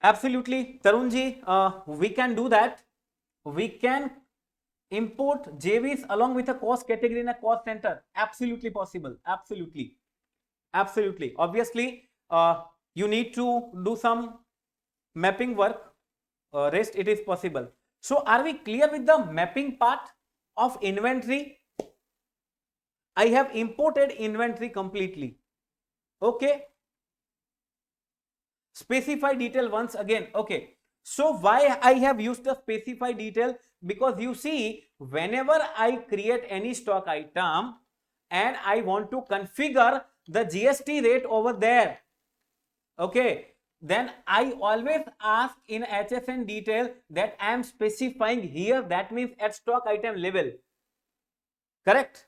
Absolutely, Tarunji, we can do that. We can import JVs along with a cost category in a cost center. Absolutely possible. Absolutely. Absolutely. Obviously, you need to do some mapping work. Rest it is possible. So are we clear with the mapping part of inventory? I have imported inventory completely. Okay. Specify detail once again. Okay. So why I have used the specify detail? Because you see, whenever I create any stock item and I want to configure the GST rate over there, okay, then I always ask in HSN detail that I am specifying here, that means at stock item level. Correct.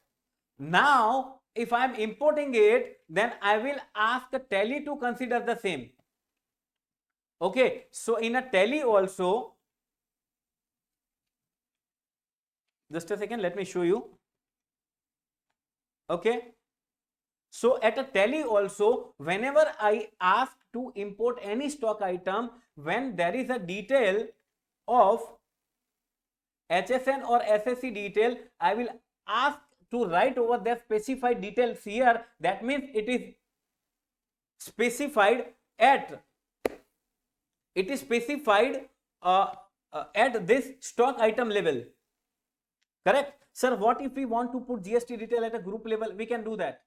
Now if I am importing it, then I will ask the tally to consider the same. Okay, so in a tally also, just a second, let me show you. Okay, so at a tally also, whenever I ask to import any stock item, when there is a detail of HSN or SSC detail, I will ask to write over the specified details here. That means it is specified at at this stock item level. Correct. Sir, what if we want to put GST detail at a group level? We can do that.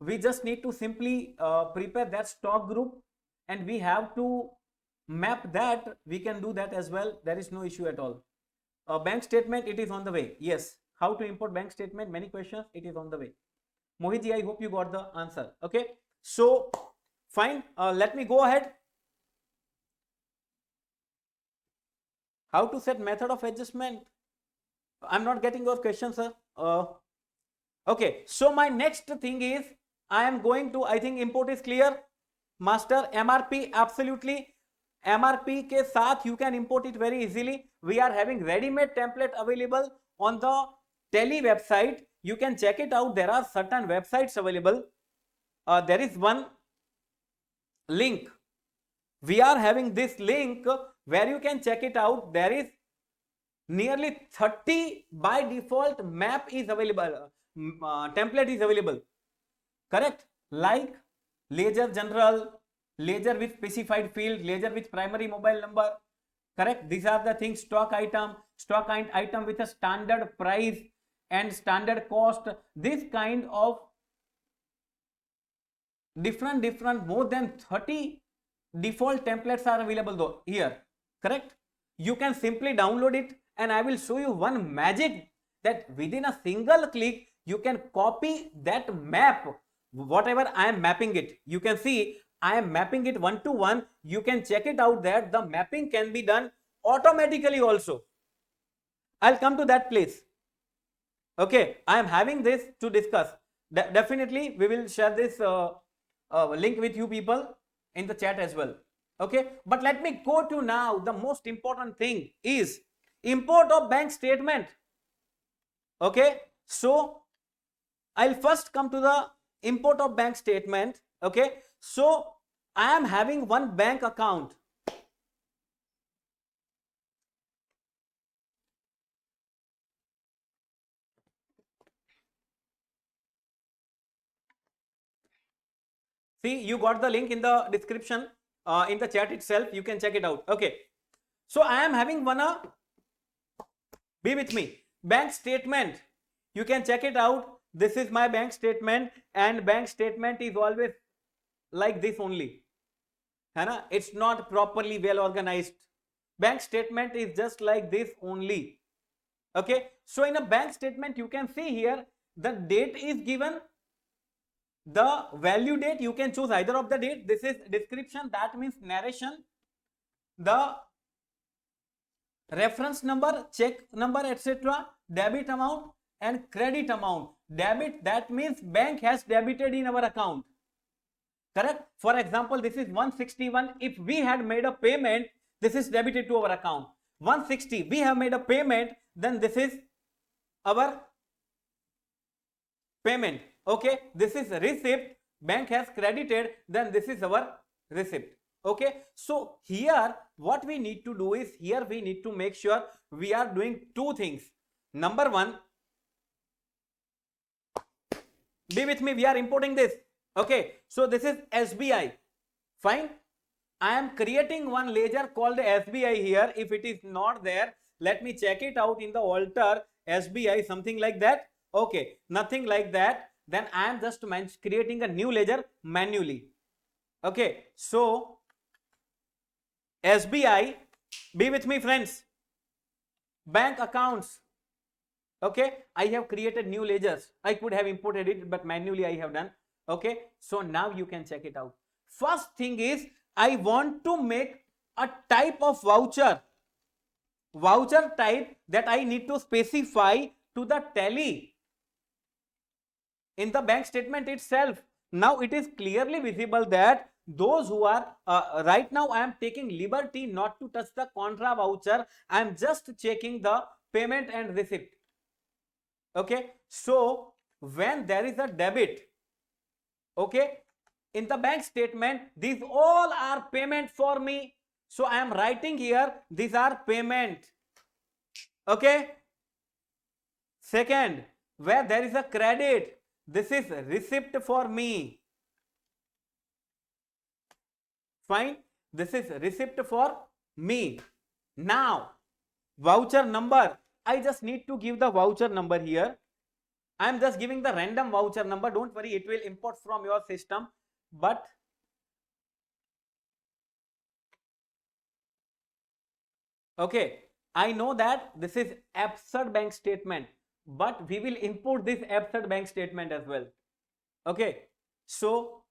We just need to simply prepare that stock group and we have to map that. We can do that as well. There is no issue at all. Bank statement, it is on the way. Yes. How to import bank statement? Many questions. It is on the way. Mohitji, I hope you got the answer. Okay. So fine. Let me go ahead. How to set method of adjustment? I'm not getting your question, sir. Okay, so my next thing is I am going to, I think import is clear. Master, MRP, absolutely. MRP के साथ you can import it very easily. We are having ready-made template available on the Tally website. You can check it out. There are certain websites available. There is one link. We are having this link where you can check it out. There is nearly 30 by default map is available, template is available. Correct. Like ledger general, ledger with specified field, ledger with primary mobile number, correct? These are the things. Stock item with a standard price and standard cost. This kind of different more than 30 default templates are available though here, correct? You can simply download it, and I will show you one magic that within a single click you can copy that map, whatever I am mapping it. You can see I am mapping it one to one. You can check it out that the mapping can be done automatically also. I'll come to that place. Okay, I am having this to discuss. Definitely we will share this link with you people in the chat as well. Okay, but let me go to now the most important thing is import of bank statement. Okay, so I'll first come to the import of bank statement. Okay, so I am having one bank account. See, you got the link in the description, in the chat itself. You can check it out. Okay, so I am having one, be with me, bank statement. You can check it out. This is my bank statement, and bank statement is always like this only. है It's not properly well organized. Bank statement is just like this only. Okay, so in a bank statement you can see here the date is given, the value date you can choose either of the date. This is description, that means narration, the reference number, check number, etc., debit amount and credit amount. Debit, that means bank has debited in our account, correct? For example, this is 161. If we had made a payment, this is debited to our account. 160, we have made a payment, then this is our payment. Okay, this is receipt, bank has credited, then this is our receipt. Okay, so here what we need to do is, here we need to make sure we are doing two things. Number one, be with me, we are importing this. Okay, so this is SBI. Fine, I am creating one ledger called SBI here. If it is not there, let me check it out in the alter SBI, something like that. Okay, nothing like that. Then I am just creating a new ledger manually. Okay, so SBI, be with me friends, bank accounts. Okay, I have created new ledgers. I could have imported it, but manually I have done. Okay, so now you can check it out. First thing is, I want to make a type of voucher type that I need to specify to the tally in the bank statement itself. Now it is clearly visible that those who are right now, I am taking liberty not to touch the contra voucher. I am just checking the payment and receipt. Okay, so when there is a debit, okay, in the bank statement, these all are payment for me. So I am writing here, these are payment. Okay, second, where there is a credit, this is receipt for me. Fine, this is receipt for me. Now voucher number, I just need to give the voucher number here. I am just giving the random voucher number. Don't worry, it will import from your system. But okay, I know that this is absurd bank statement, but we will import this absurd bank statement as well. Okay, so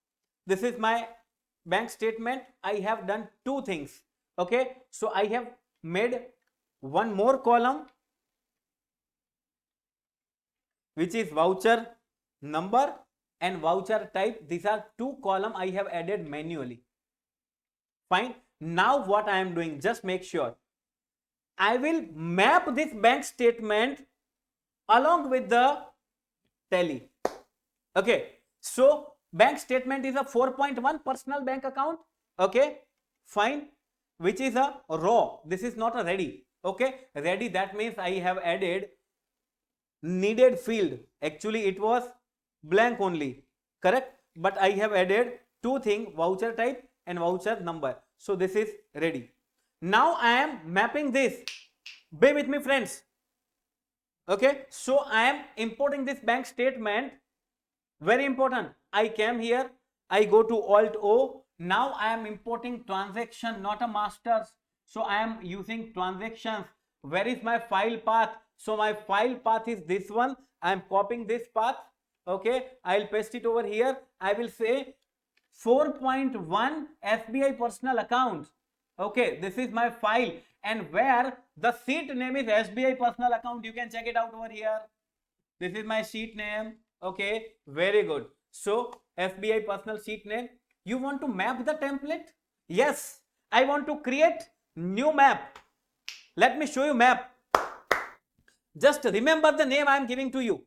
this is my bank statement. I have done two things. Okay, so I have made one more column which is voucher number and voucher type. These are two columns I have added manually. Fine, now what I am doing, just make sure I will map this bank statement along with the tally. Okay, so bank statement is a 4.1 personal bank account. Okay, fine, which is a raw. This is not a ready. Okay, ready, that means I have added needed field. Actually it was blank only, correct? But I have added two things, voucher type and voucher number. So this is ready. Now I am mapping this. Bear with me, friends. Okay, so I am importing this bank statement. Very important. I came here, I go to Alt O. Now I am importing transaction, not a masters. So I am using transactions. Where is my file path? So my file path is this one. I am copying this path. Okay, I'll paste it over here. I will say 4.1 SBI personal account. Okay, this is my file, and where the sheet name is SBI personal account. You can check it out over here. This is my sheet name. Okay, very good. So SBI personal sheet name. You want to map the template? Yes, I want to create new map. Let me show you map. Just remember the name I am giving to you.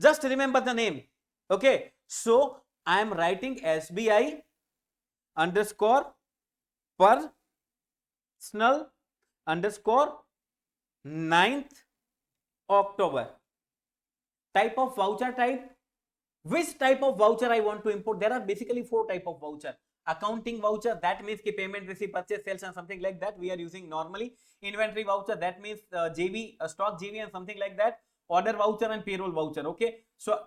Just remember the name. Okay, so I am writing SBI underscore personal underscore 9th October. Type of voucher type. Which type of voucher I want to import? There are basically 4 type of voucher. Accounting voucher, that means ki payment, receipt, purchase, sales and something like that we are using normally. Inventory voucher, that means JV, stock JV and something like that. Order voucher and payroll voucher. Okay, so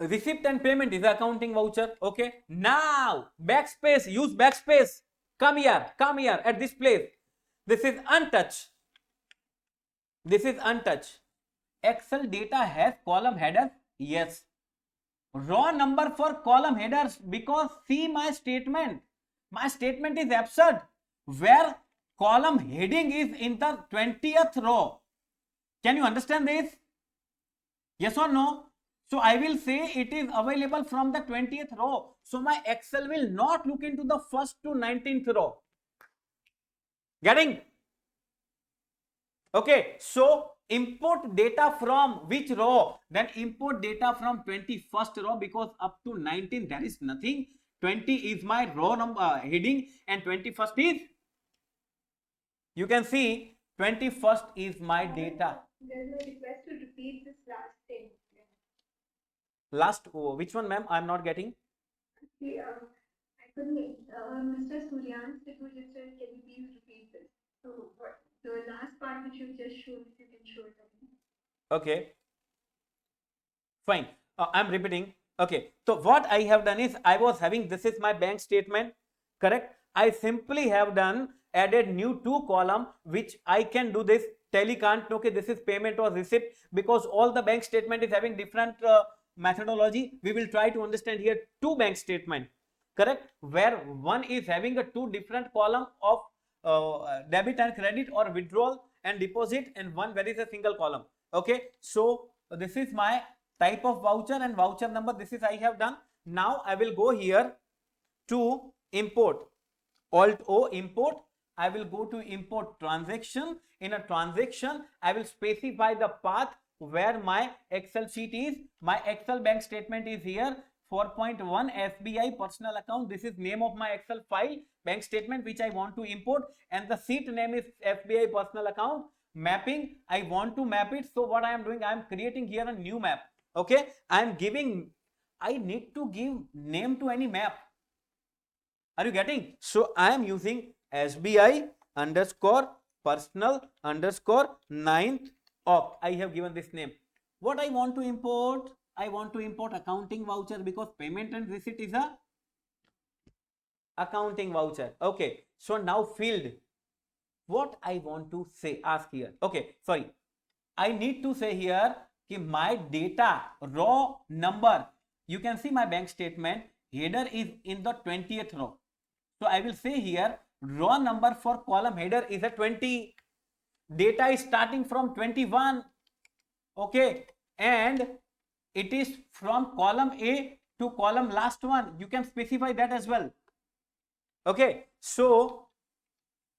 receipt and payment is accounting voucher. Okay, now backspace, use backspace. Come here at this place. This is untouched. This is untouched. Excel data has column headers. Yes. Raw number for column headers, because see my statement. My statement is absurd. Where column heading is in the 20th row. Can you understand this? Yes or no? So I will say it is available from the 20th row. So my Excel will not look into the first to 19th row. Getting? Okay, so import data from which row? Then import data from 21st row, because up to 19 there is nothing. 20 is my row number heading and 21st is, you can see 21st is my data. There's a request to repeat this last thing. Last, which one, ma'am? I'm not getting. See, I couldn't, Mr. Suryan, it was just said, can you please repeat this? So, what, the last part which you just showed, if you can show it again. Okay, fine. I'm repeating. Okay, so what I have done is, I was having, this is my bank statement, correct? I simply have done, added new 2 column, which I can do this. Tally can't. Okay, this is payment or receipt, because all the bank statement is having different methodology. We will try to understand here 2 bank statement, correct? Where one is having a 2 different column of debit and credit or withdrawal and deposit, and one where is a single column. Okay, so this is my type of voucher and voucher number. This is I have done. Now I will go here to import. Alt O, import. I will go to import transaction. In a transaction, I will specify the path where my Excel sheet is. My Excel bank statement is here. 4.1 SBI personal account. This is name of my Excel file bank statement which I want to import, and the sheet name is SBI personal account. Mapping, I want to map it. So what I am doing, I am creating here a new map. Okay, I am giving, I need to give name to any map. Are you getting? So I am using SBI underscore personal underscore 9th Oct. I have given this name. What I want to import? I want to import accounting voucher, because payment and receipt is a accounting voucher. Okay, so now field. What I want to say, ask here. Okay, sorry. I need to say here कि my data raw number. You can see my bank statement. Header is in the 20th row. So I will say here raw number for column header is a 20. Data is starting from 21. Okay, and it is from column A to column last one. You can specify that as well. Okay, so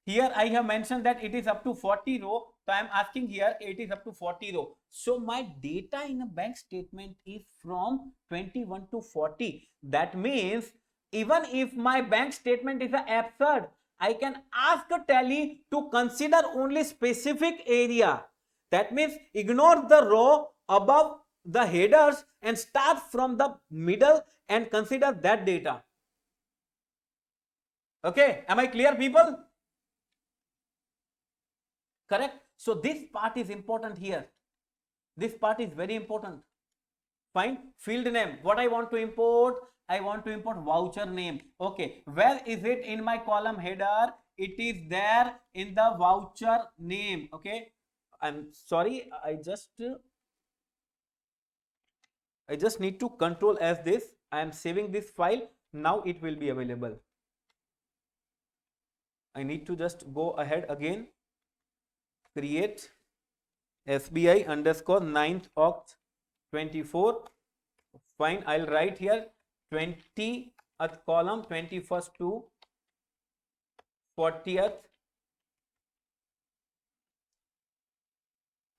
here I have mentioned that it is up to 40 row. So I am asking here it is up to 40 row. So my data in a bank statement is from 21 to 40. That means even if my bank statement is absurd, I can ask a Tally to consider only specific area. That means ignore the row above the headers and start from the middle and consider that data. Okay, am I clear, people? Correct. So this part is important here. This part is very important. Fine. Field name. What I want to import? I want to import voucher name. Okay. Where is it in my column header? It is there in the voucher name. Okay. I'm sorry. I just need to control as this. I am saving this file. Now it will be available. I need to just go ahead again. Create SBI underscore 9th oct 24. Fine, I'll write here 20th column, 21st to 40th.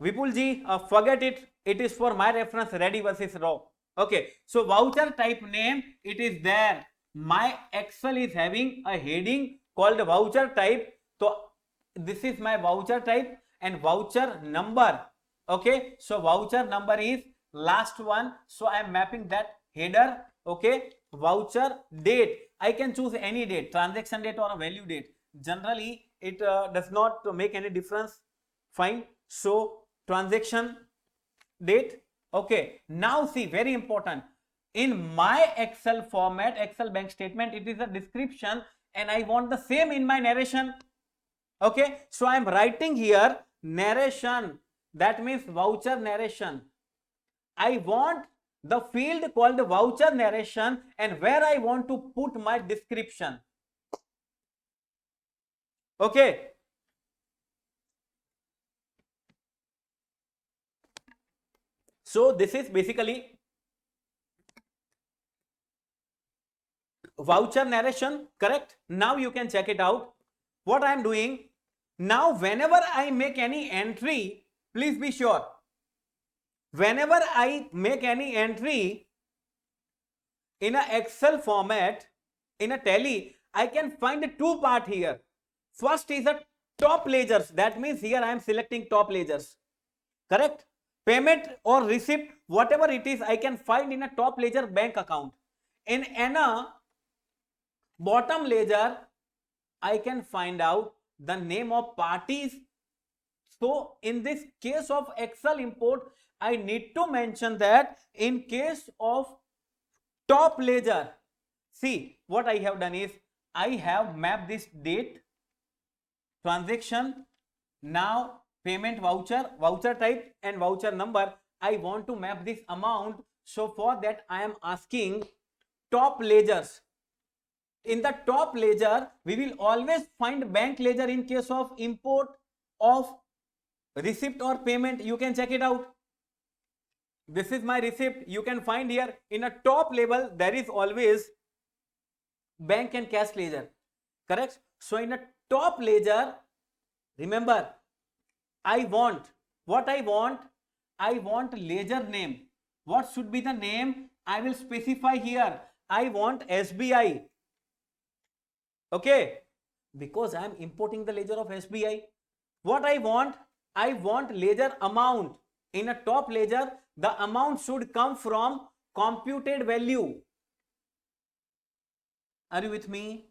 Vipul ji, forget it. It is for my reference, ready versus raw. Okay, so voucher type name, it is there. My Excel is having a heading called voucher type. So this is my voucher type and voucher number. Okay, so voucher number is last one. So I am mapping that header. Okay, voucher date. I can choose any date, transaction date or a value date. Generally, it does not make any difference. Fine. So transaction date. Okay, now see, very important, in my Excel format, Excel bank statement, it is a description and I want the same in my narration. Okay, so I am writing here narration, that means voucher narration. I want the field called voucher narration and where I want to put my description. Okay, so this is basically voucher narration, correct? Now you can check it out. What I am doing now, whenever I make any entry, please be sure, whenever I make any entry in a Excel format, in a tally, I can find the two part here. First is a top ledgers, that means here I am selecting top ledgers, correct? Payment or receipt, whatever it is, I can find in a top ledger bank account. In a bottom ledger, I can find out the name of parties. So in this case of Excel import, I need to mention that in case of top ledger, see what I have done is I have mapped this date, transaction, now payment voucher, voucher type and voucher number. I want to map this amount. So for that I am asking top ledgers. In the top ledger, we will always find bank ledger in case of import of receipt or payment. You can check it out. This is my receipt. You can find here in a top level, there is always bank and cash ledger, correct? So in a top ledger, remember, I want, what I want ledger name. What should be the name? I will specify here. I want SBI. Okay, because I am importing the ledger of SBI. What I want ledger amount. In a top ledger, the amount should come from computed value. Are you with me?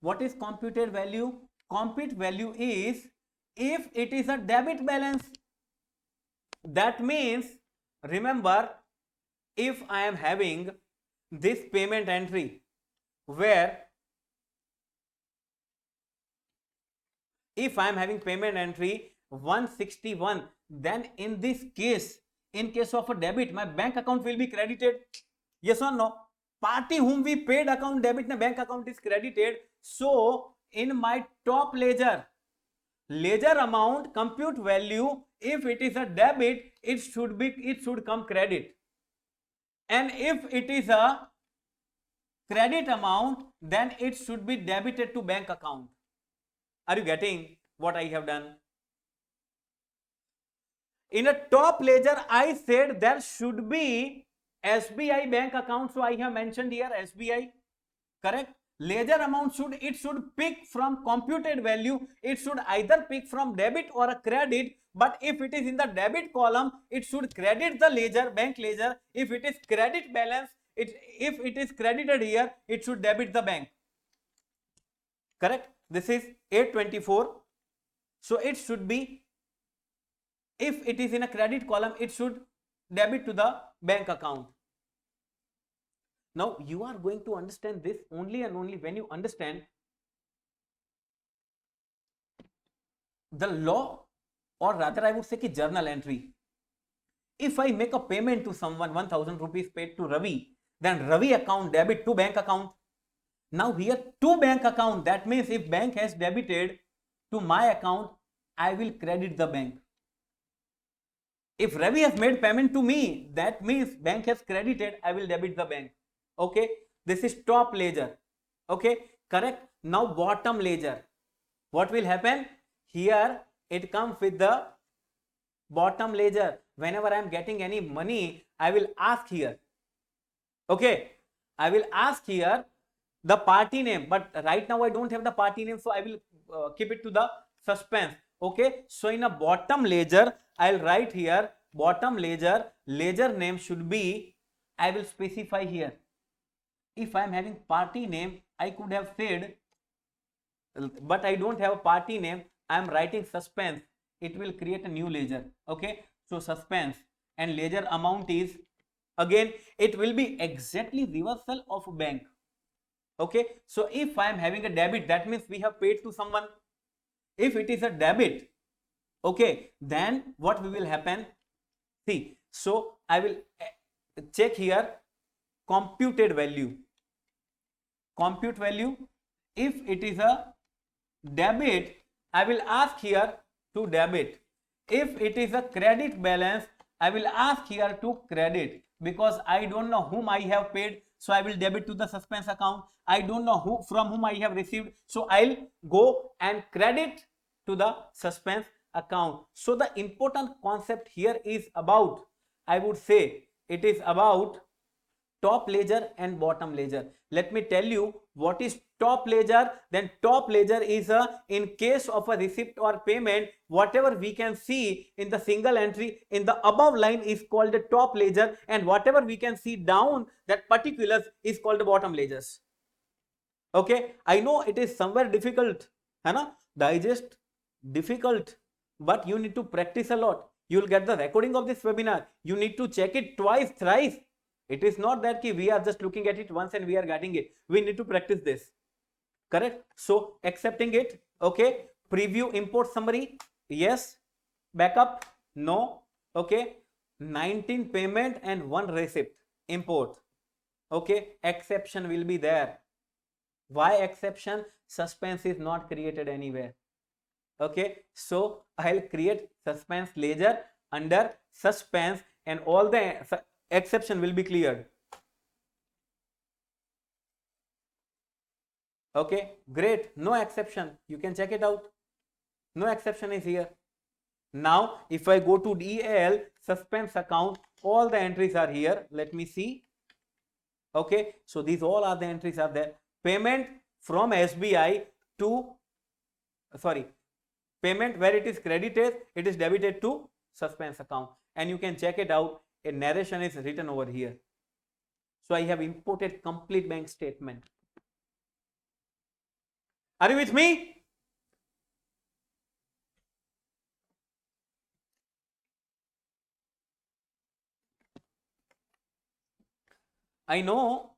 What is computed value? Compute value is if it is a debit balance. That means, remember, if I am having this payment entry where if I am having payment entry 161, then in this case, in case of a debit, my bank account will be credited. Yes or no? Party whom we paid account debit, na bank account is credited. So in my top ledger, ledger amount, compute value, if it is a debit, it should come credit. And if it is a credit amount, then it should be debited to bank account. Are you getting what I have done? In a top ledger, I said there should be SBI bank account. So I have mentioned here SBI, correct? Ledger amount should pick from computed value. It should either pick from debit or a credit. But if it is in the debit column, it should credit the ledger, bank ledger. If it is credit balance, if it is credited here, it should debit the bank. correct? This is 824. So it should be, if it is in a credit column, it should debit to the bank account. Now you are going to understand this only and only when you understand the law, or rather I would say ki journal entry. If I make a payment to someone, 1000 rupees paid to Ravi, then Ravi account debit to bank account. Now here to bank account, that means if bank has debited to my account, I will credit the bank. If Ravi has made payment to me, that means bank has credited, I will debit the bank. Okay, this is top ledger. Okay, correct. Now bottom ledger, what will happen here? It comes with the bottom ledger. Whenever I am getting any money, I will ask here. Okay, I will ask here the party name, but right now I don't have the party name, so I will keep it to the suspense. Okay, so in a bottom ledger, I'll write here bottom ledger, ledger name should be, I will specify here. If I am having party name, I could have said, but I don't have a party name, I am writing suspense. It will create a new ledger. Okay, so suspense, and ledger amount is, again it will be exactly reversal of bank. Okay, so if I am having a debit, that means we have paid to someone. If it is a debit, okay, then what will happen? See, so I will check here computed value. Compute value. If it is a debit, I will ask here to debit. If it is a credit balance, I will ask here to credit, because I don't know whom I have paid, so I will debit to the suspense account. I don't know who from whom I have received, so I'll go and credit to the suspense account. So the important concept here is about, I would say it is about top ledger and bottom ledger. Let me tell you what is top ledger. Then top ledger is a, in case of a receipt or payment, whatever we can see in the single entry in the above line is called the top ledger, and whatever we can see down that particulars is called the bottom ledgers. Okay, I know it is somewhere difficult, है ना, digest difficult, but you need to practice a lot. You will get the recording of this webinar. You need to check it twice, thrice. It is not that we are just looking at it once and we are getting it. We need to practice this. Correct? So accepting it. Okay. Preview import summary. Yes. Backup. No. Okay. 19 payment and 1 receipt. Import. Okay. Exception will be there. Why exception? Suspense is not created anywhere. Okay. So I'll create suspense ledger under suspense, and all the exception will be cleared. Okay, great. No exception. You can check it out. No exception is here. Now, if I go to DAL suspense account, all the entries are here. Let me see. Okay, so these all are the entries are there. Payment from SBI to, sorry, payment where it is credited, it is debited to suspense account, and you can check it out. A narration is written over here. So I have imported complete bank statement. Are you with me? I know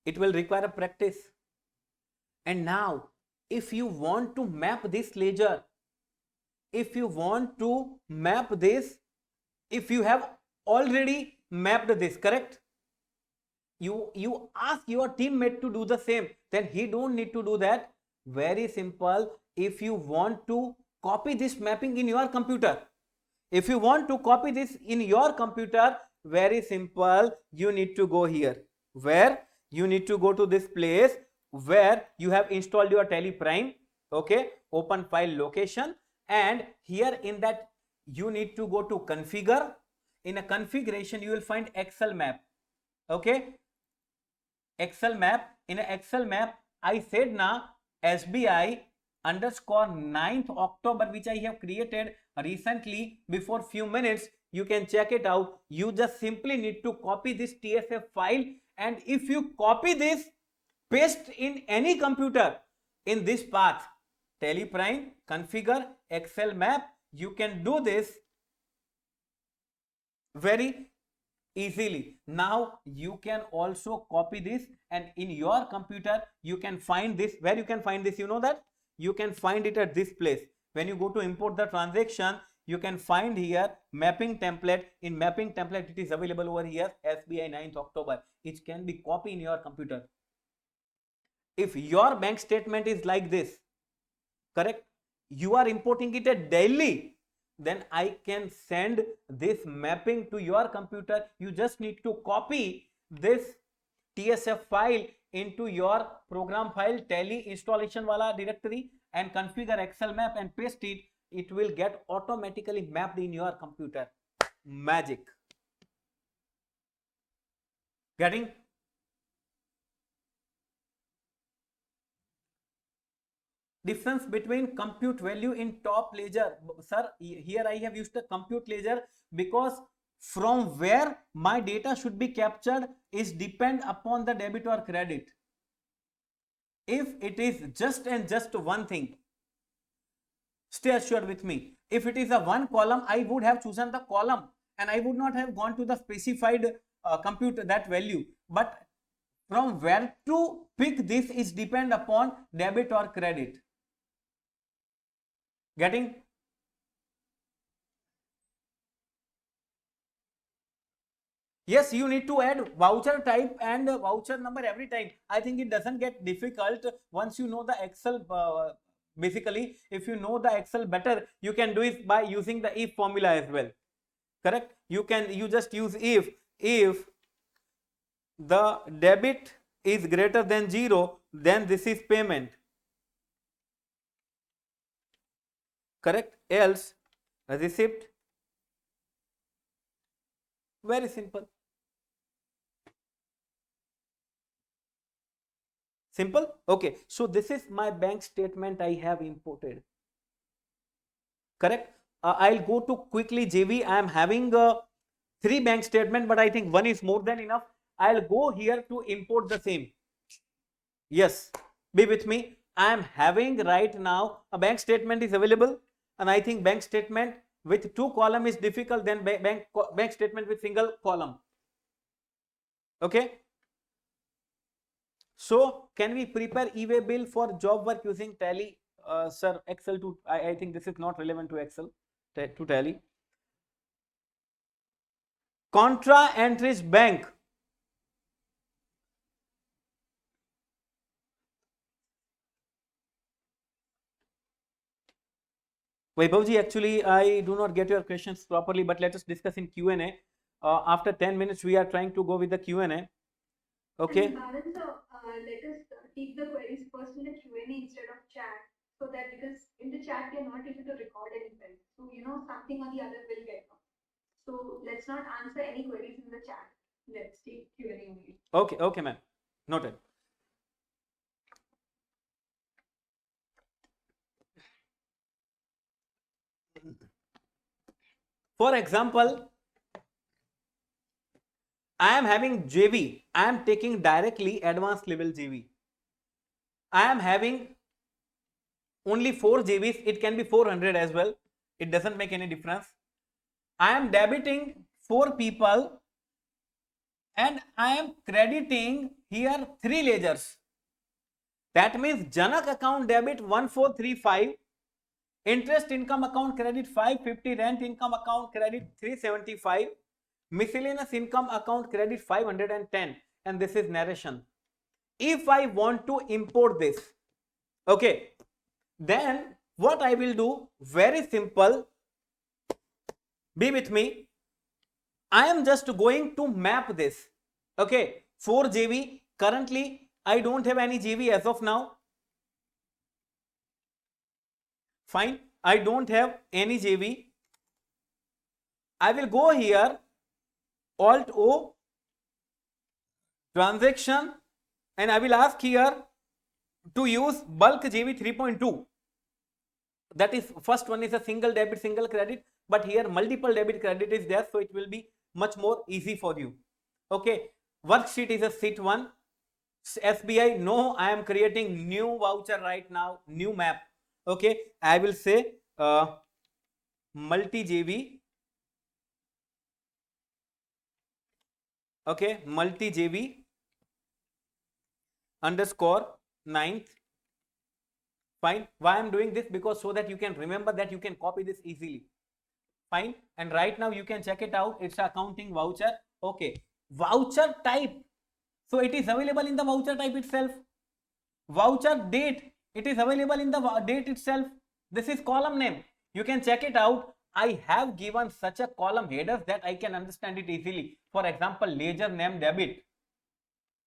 it will require a practice. And now, if you want to map this ledger, if you want to map this, if you have already mapped this, correct? You ask your teammate to do the same, then he don't need to do that. Very simple. If you want to copy this mapping in your computer, if you want to copy this in your computer, very simple, you need to go here. Where? You need to go to this place where you have installed your TallyPrime. Okay, open file location, and here in that you need to go to configure. In a configuration you will find Excel map. Okay, Excel map. In an Excel map, I said now SBI underscore 9th October, which I have created recently before few minutes. You can check it out. You just simply need to copy this TSF file, and if you copy this, paste in any computer, in this path, TallyPrime, configure, Excel map. You can do this very easily. Now you can also copy this, and in your computer you can find this. Where you can find this, you know that you can find it at this place. When you go to import the transaction, you can find here mapping template. In mapping template, it is available over here, SBI 9th October. It can be copied in your computer. If your bank statement is like this, correct, you are importing it at Delhi, then I can send this mapping to your computer. You just need to copy this TSF file into your program file, tally installation wala directory, and configure Excel map and paste it. It will get automatically mapped in your computer. Magic. Getting? Difference between compute value in top ledger. Sir, here I have used the compute ledger because from where my data should be captured is depend upon the debit or credit. If it is just and just one thing, stay assured with me. If it is a one column, I would have chosen the column and I would not have gone to the specified compute that value. But from where to pick this is depend upon debit or credit. Getting? Yes, you need to add voucher type and voucher number every time. I think it doesn't get difficult once you know the Excel. Basically, if you know the Excel better, you can do it by using the if formula as well. Correct? You just use if the debit is greater than 0, then this is payment. Correct? Else receipt. Very simple. Simple? Okay. So this is my bank statement I have imported. Correct? I'll go to quickly JV. I am having 3 bank statement, but I think one is more than enough. I'll go here to import the same. Yes, be with me. I am having right now a bank statement is available, and I think bank statement with 2 column is difficult than bank statement with single column. Okay. So can we prepare e-way bill for job work using Tally? Sir, Excel to I think this is not relevant to Excel to Tally. Contra entries bank. Vaibhavji, actually, I do not get your questions properly, but let us discuss in Q&A. After 10 minutes, we are trying to go with the Q&A. Okay. And Bhavan, so let us take the queries first in the Q&A instead of chat, so that because in the chat we are not able to record anything. So something or the other will get wrong. So let's not answer any queries in the chat. Let's take Q&A only. Okay, ma'am. Noted. For example, I am having JV. I am taking directly advanced level JV. I am having only 4 JVs. It can be 400 as well. It doesn't make any difference. I am debiting 4 people and I am crediting here 3 ledgers. That means Janak account debit 1435, interest income account credit 550, rent income account credit 375, miscellaneous income account credit 510, and this is narration. If I want to import this, okay, then what I will do, very simple, be with me. I am just going to map this. Okay, 4 JV. Currently, I don't have any JV as of now. Fine, I don't have any JV. I will go here, Alt O, transaction, and I will ask here to use bulk JV 3.2. That is, first one is a single debit, single credit, but here multiple debit credit is there, so it will be much more easy for you. Okay, worksheet is a sheet 1, SBI, no, I am creating new voucher right now, new map. Okay, I will say multi JV. Okay, multi JV underscore 9th. Fine. Why I'm doing this? Because so that you can remember, that you can copy this easily. Fine. And right now you can check it out. It's accounting voucher. Okay. Voucher type. So it is available in the voucher type itself. Voucher date. It is available in the date itself. This is column name. You can check it out. I have given such a column headers that I can understand it easily. For example, ledger name debit.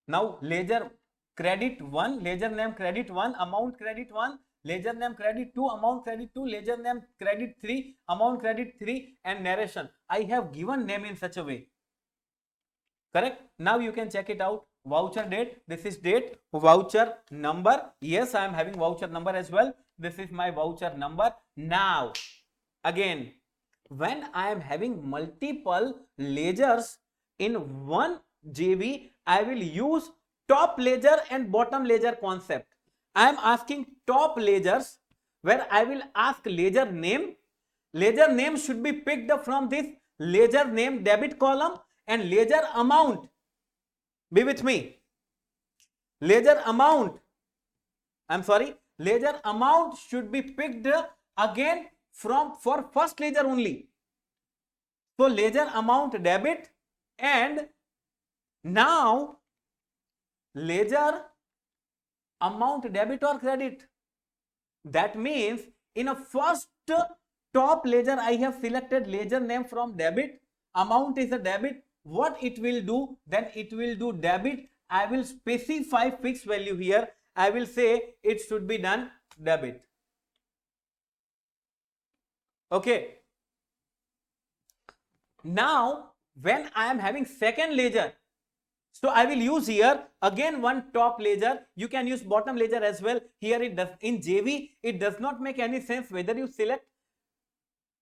Now ledger credit 1, ledger name credit 1, amount credit 1, ledger name credit 2, amount credit 2, ledger name credit 3, amount credit 3, and narration. I have given name in such a way. Correct? Now you can check it out. Voucher date, this is date. Voucher number, yes, I am having voucher number as well. This is my voucher number. Now again, when I am having multiple ledgers in one JV, I will use top ledger and bottom ledger concept. I am asking top ledgers, where I will ask ledger name. Ledger name should be picked up from this ledger name debit column, and ledger amount, be with me, ledger amount, I'm sorry, ledger amount should be picked again from for first ledger only. So ledger amount debit, and now ledger amount debit or credit. That means in a first top ledger I have selected ledger name from debit, amount is a debit. What it will do, then it will do debit. I will specify fixed value here. I will say it should be done debit. Okay. Now when I am having second ledger, so I will use here again one top ledger. You can use bottom ledger as well. Here it does, in JV it does not make any sense whether you select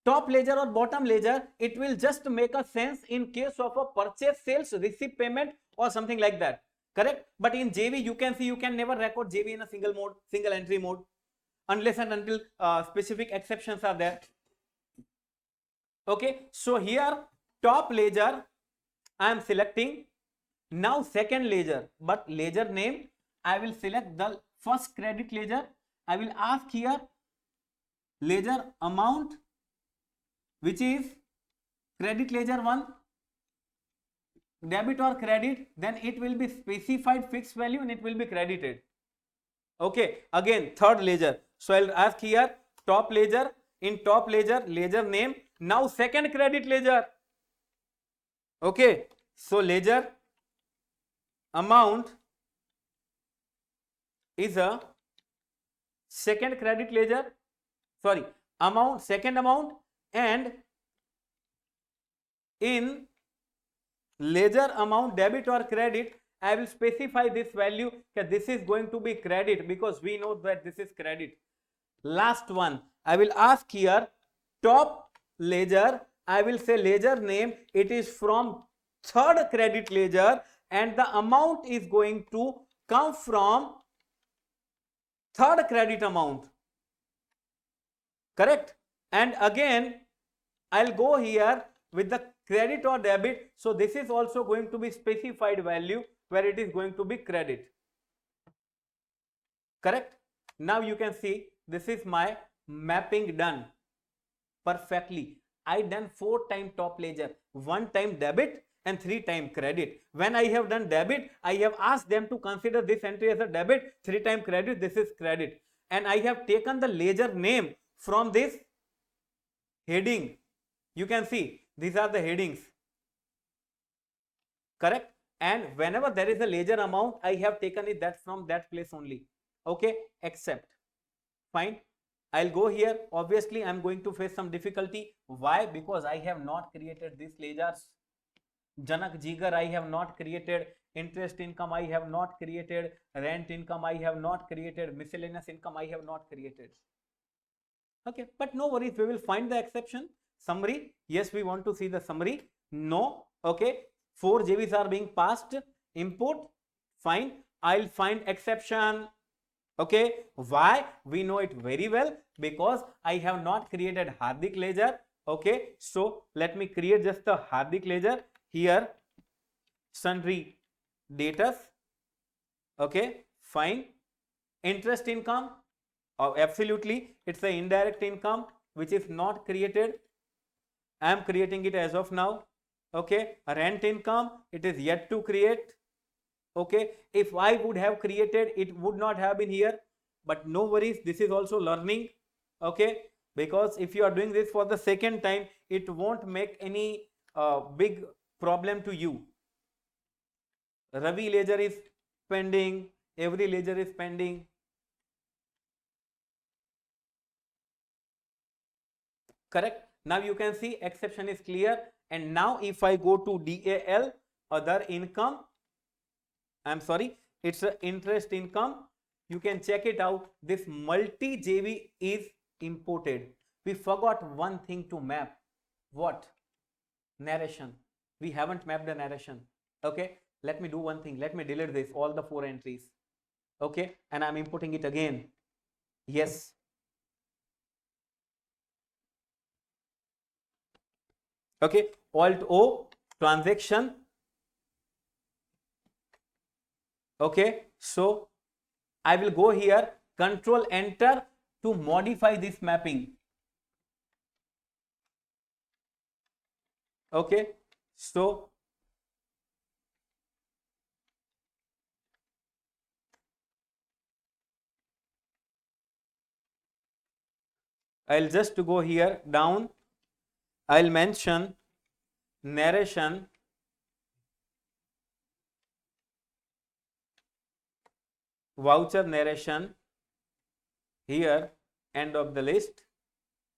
top ledger or bottom ledger. It will just make a sense in case of a purchase, sales, receipt, payment, or something like that. Correct? But in JV you can see, you can never record JV in a single mode, single entry mode, unless and until specific exceptions are there. Okay, so here top ledger I am selecting. Now second ledger, but ledger name I will select the first credit ledger. I will ask here ledger amount, which is credit ledger 1, debit or credit, then it will be specified fixed value and it will be credited. Okay, again third ledger. So I'll ask here top ledger, in top ledger ledger name. Now second credit ledger. Okay, so ledger amount is a second credit ledger, sorry, amount, second amount, and in ledger amount debit or credit I will specify this value that this is going to be credit, because we know that this is credit. Last one, I will ask here top ledger. I will say ledger name, it is from third credit ledger, and the amount is going to come from third credit amount. Correct? And again I'll go here with the credit or debit. So this is also going to be specified value where it is going to be credit. Correct? Now you can see this is my mapping done perfectly. I done 4 times top ledger, 1 time debit and 3 times credit. When I have done debit, I have asked them to consider this entry as a debit, 3 times credit, this is credit. And I have taken the ledger name from this heading. You can see these are the headings. Correct? And whenever there is a ledger amount, I have taken it that from that place only. Okay, except, fine, I'll go here. Obviously I'm going to face some difficulty. Why? Because I have not created these ledgers. Janak Jigar I have not created, interest income I have not created, rent income I have not created, miscellaneous income I have not created. Okay, but no worries, we will find the exception. Summary, yes, we want to see the summary. No, okay, 4 JVs are being passed, input, fine. I'll find exception. Okay, why? We know it very well, because I have not created Hardik ledger. Okay, so let me create just the Hardik ledger here, sundry datas. Okay, fine. Interest income, absolutely, it's the indirect income which is not created. I am creating it as of now. Okay, rent income, it is yet to create. Okay, if I would have created, it would not have been here, but no worries, this is also learning. Okay, because if you are doing this for the second time, it won't make any big problem to you. Ravi ledger is pending, every ledger is pending. Correct. Now you can see exception is clear. And now if I go to DAL, other income, I'm sorry, it's a interest income. You can check it out. This multi JV is imported. We forgot one thing to map. What? Narration. We haven't mapped the narration. Okay. Let me do one thing. Let me delete this, all the 4 entries. Okay. And I'm importing it again. Yes. Okay. Alt O, transaction. Okay. So I will go here, control enter to modify this mapping. Okay. So I'll just go here down. I'll mention narration, voucher narration here, end of the list.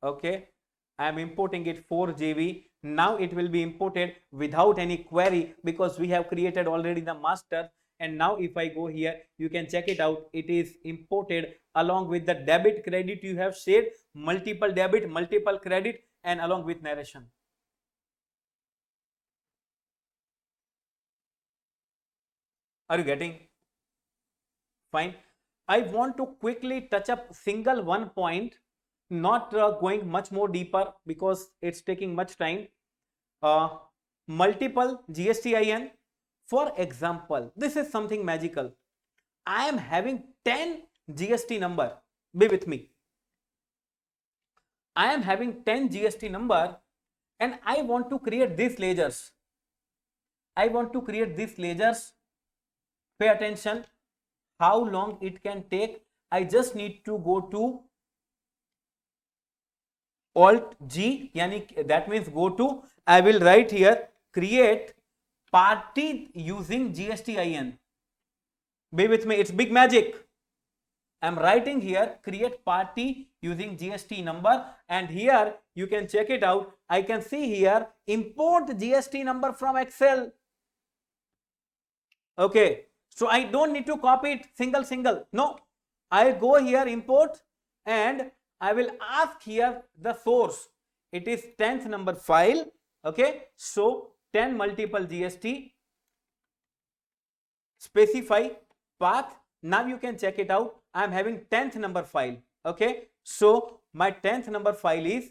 Okay, I am importing it 4 JB. Now it will be imported without any query, because we have created already the master. And now if I go here, you can check it out. It is imported along with the debit credit you have shared, multiple debit, multiple credit, and along with narration. Are you getting? Fine. I want to quickly touch up single one point, not going much more deeper because it's taking much time. Multiple GSTIN. For example, this is something magical. I am having 10 GST number. Be with me. I am having 10 GST number and I want to create these ledgers. I want to create these ledgers. Pay attention how long it can take. I just need to go to Alt G, yani that means go to, I will write here create party using GSTIN. Be with me, it's big magic. I'm writing here create party using GST number, and here you can check it out. I can see here import GST number from Excel. Okay, so I don't need to copy it single. No, I go here import and I will ask here the source. It is 10th number file. Okay, so 10 multiple GST, specify path. Now you can check it out. I am having 10th number file. Okay, so my 10th number file is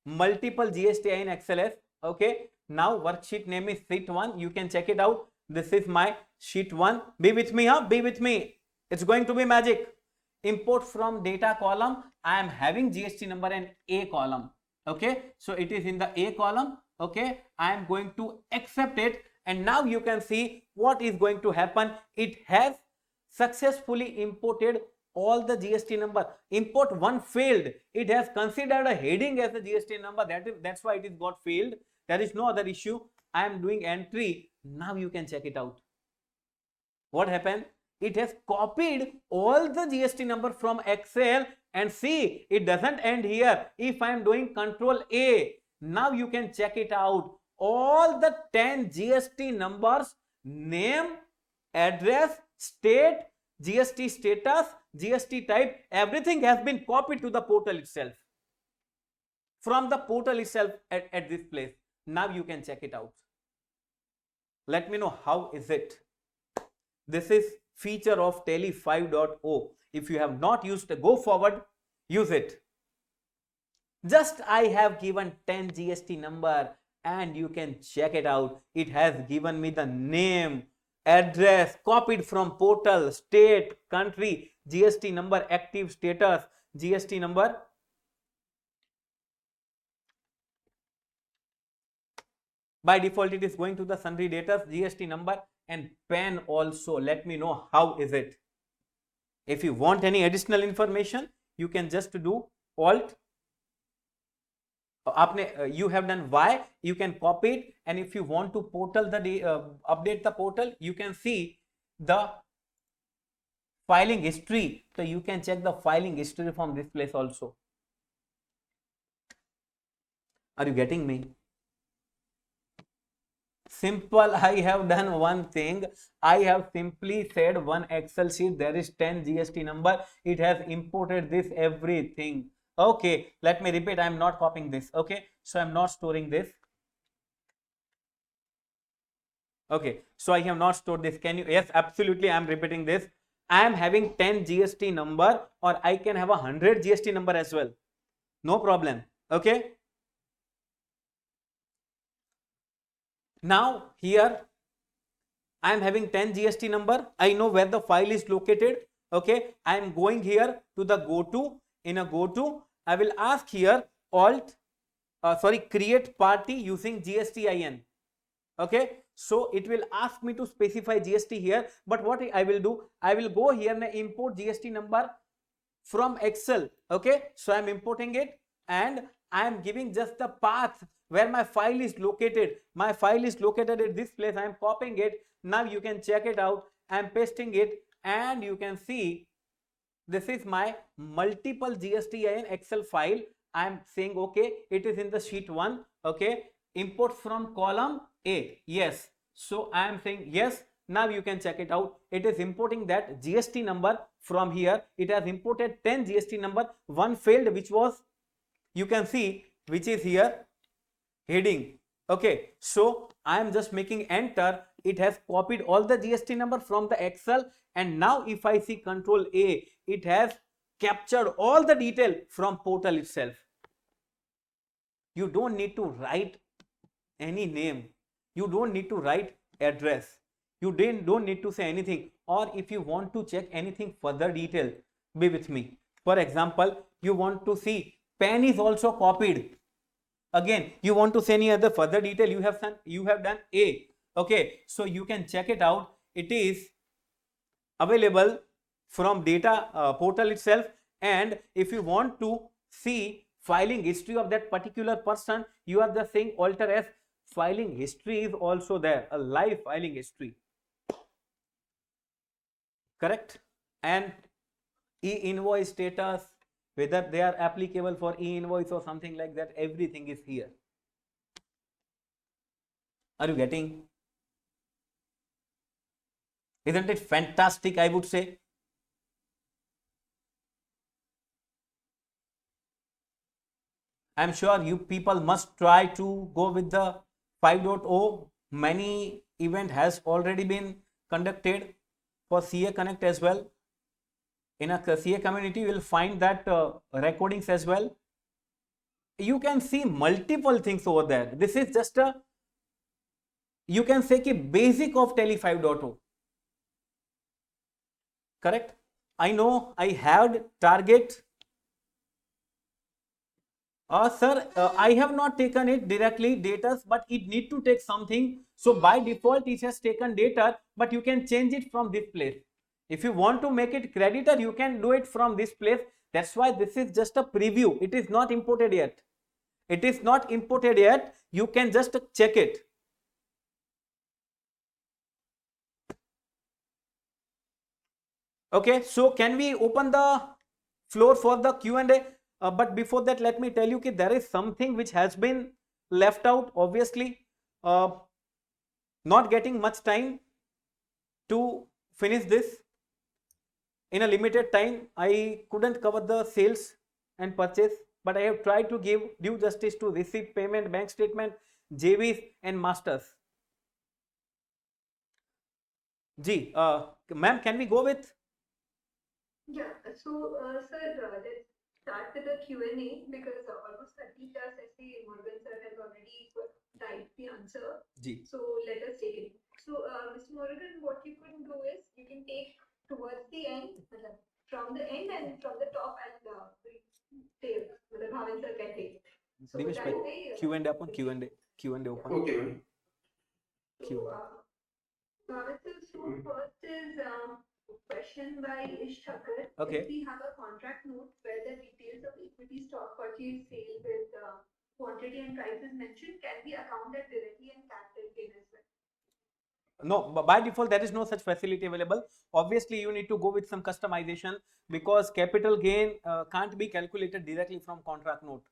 multiple GSTIN XLS. Okay, now worksheet name is sheet 1. You can check it out. This is my sheet 1. Be with me, huh? Be with me. It's going to be magic. Import from data column. I am having GST number and A column. Okay, so it is in the A column. Okay, I am going to accept it, and now you can see what is going to happen. It has successfully imported all the GST number. Import one failed. It has considered a heading as a GST number. That's why it is got failed. There is no other issue. I am doing entry. Now you can check it out. What happened? It has copied all the GST number from Excel, and see, it doesn't end here. If I am doing Control A, now you can check it out. All the 10 GST numbers, name, address, state, GST status, GST type, everything has been copied to the portal itself. From the portal itself at this place. Now you can check it out. Let me know how is it. This is feature of Tally 5.0. If you have not used, go forward, use it. Just I have given 10 GST number and you can check it out. It has given me the name, address, copied from portal, state, country, GST number, active status, GST number. By default, it is going to the sundry debtors, GST number and PAN also. Let me know how is it. If you want any additional information, you can just do Alt. You have done Y, you can copy it, and if you want to portal update the portal, you can see the filing history. So you can check the filing history from this place also. Are you getting me? Simple. I have done one thing. I have simply said one Excel sheet, there is 10 GST number. It has imported this everything. Okay, let me repeat. I am not copying this. Okay, so I am not storing this. Okay, so I have not stored this. Can you? Yes, absolutely. I am repeating this. I am having 10 GST number, or I can have 100 GST number as well. No problem. Okay. Now here I am having 10 GST number. I know where the file is located. Okay. I am going here to the go to. In a go to, I will ask here create party using GSTIN. Okay. So it will ask me to specify GST here. But what I will do, I will go here and import GST number from Excel. Okay. So I am importing it and I am giving just the path where my file is located. My file is located at this place. I am copying it. Now you can check it out. I am pasting it and you can see this is my multiple GSTIN Excel file. I am saying okay, it is in the sheet 1. Okay, import from column A. Yes. So I am saying yes. Now you can check it out. It is importing that GST number from here. It has imported 10 GST number. One failed, which was, you can see, which is here heading. Okay, so I am just making enter. It has copied all the GST number from the Excel, and now if I see Control A, it has captured all the detail from portal itself. You don't need to write any name. You don't need to write address. You don't need to say anything. Or if you want to check anything further detail, be with me. For example, you want to see PAN is also copied. Again, you want to say any other further detail, you have done A. Okay, so you can check it out. It is available from data portal itself, and if you want to see filing history of that particular person, you are just saying Alt S. Filing history is also there, a live filing history. Correct? And e-invoice status, whether they are applicable for e-invoice or something like that, everything is here. Are you getting? Isn't it fantastic, I would say? I'm sure you people must try to go with the 5.0. Many event has already been conducted for CA Connect as well. In a CA community, you will find that recordings as well. You can see multiple things over there. This is just a, you can say ki basic of Tally 5.0. Correct? I know I had target. Sir, I have not taken it directly data, but it need to take something. So by default, it has taken data, but you can change it from this place. If you want to make it creditor, you can do it from this place. That's why this is just a preview. It is not imported yet. It is not imported yet. You can just check it. Okay, so can we open the floor for the Q&A? But before that, let me tell you that there is something which has been left out, obviously. Not getting much time to finish this. In a limited time, I couldn't cover the sales and purchase, but I have tried to give due justice to receipt, payment, bank statement, JVs and masters. जी ma'am can we go with Yeah, so sir, let's start with the Q&A because almost 30 plus essay Morgan sir has already typed the answer. जी So let us take it. So Mr. Morgan, what you can do is you can take towards the end, matlab, from the end and from the top and take, Bhavin sir can take. So Divesh that भाई way. Q&A upon Q&A open Okay, ma'am. So Q&A so first is question by Ishakar. Okay. If we have a contract note where the details of equity stock purchase sale with quantity and price is mentioned, can be accounted directly in capital gain as well? no by default there is no such facility available. Obviously you need to go with some customization because capital gain can't be calculated directly from contract note.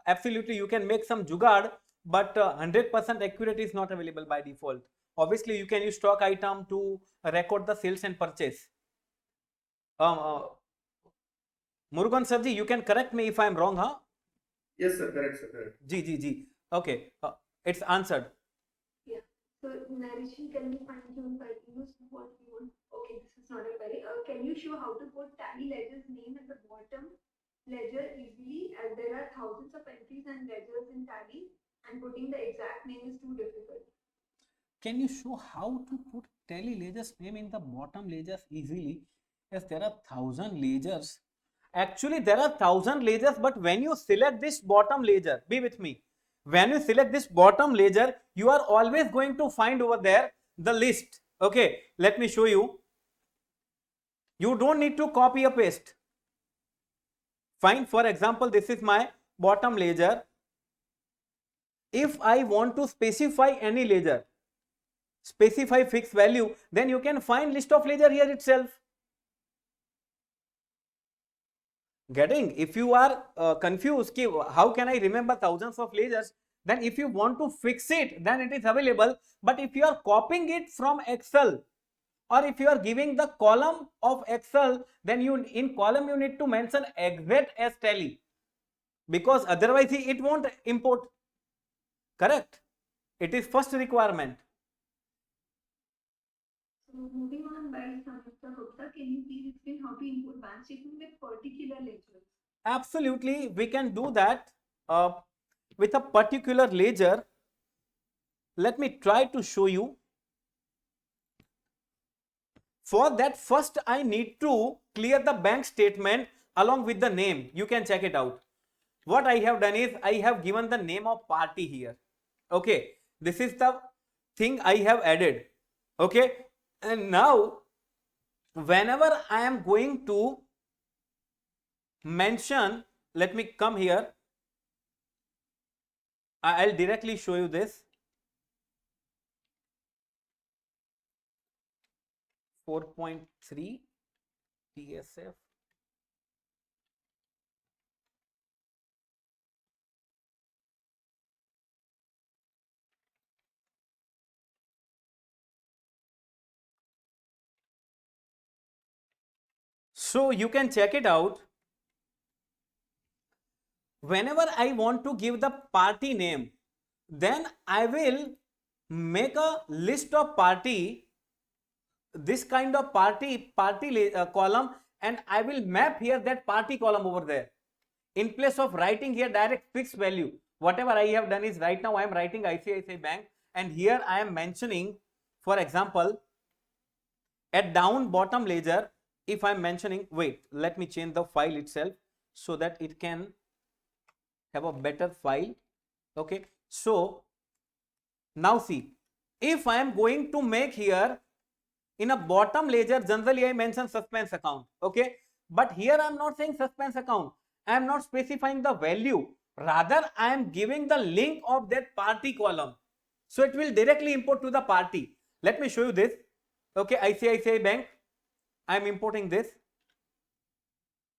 Absolutely you can make some jugad, but 100% accurate is not available by default. Obviously you can use stock item to record the sales and purchase. Murugan sir ji, you can correct me if I am wrong, huh? Yes, sir. Correct, sir. Correct. Ji. Okay, it's answered. Yeah. So narration can be fine-tuned by use what you want. Okay, this is not a query. Can you show how to put tally ledger's name at the bottom ledger easily, as there are thousands of entries and ledgers in tally, and putting the exact name is too difficult. Can you show how to put tally ledger's name in the bottom ledgers easily, as there are 1,000 ledgers? Actually there are 1,000 ledgers, but when you select this bottom ledger, be with me, when you select this bottom ledger you are always going to find over there the list. Okay, let me show you. You don't need to copy or paste. Fine, for example this is my bottom ledger. If I want to specify any ledger, specify fixed value, then you can find list of ledger here itself. Getting? If you are confused ki how can I remember thousands of ledgers, then if you want to fix it then it is available. But if you are copying it from Excel, or if you are giving the column of Excel, then you in column you need to mention exact as tally, because otherwise it won't import. Correct? It is first requirement. So moving on by Samantha Gupta, can you please explain how to import bank statement with particular ledgers? Absolutely, we can do that with a particular ledger. Let me try to show you. For that, first I need to clear the bank statement along with the name. You can check it out. What I have done is I have given the name of party here. Okay, this is the thing I have added. Okay, and now whenever I am going to mention, let me come here. I'll directly show you this. 4.3 TSF. So you can check it out. Whenever I want to give the party name, then I will make a list of party, this kind of party column, and I will map here that party column over there. In place of writing here direct fixed value, whatever I have done is right now I am writing ICICI Bank, and here I am mentioning, for example, at down bottom ledger, if I'm mentioning, wait, let me change the file itself so that it can have a better file. Okay, so now see, if I am going to make here in a bottom ledger, generally I mention suspense account. Okay, but here I am not saying suspense account, I am not specifying the value, rather I am giving the link of that party column, so it will directly import to the party. Let me show you this. Okay, ICICI Bank, I am importing this.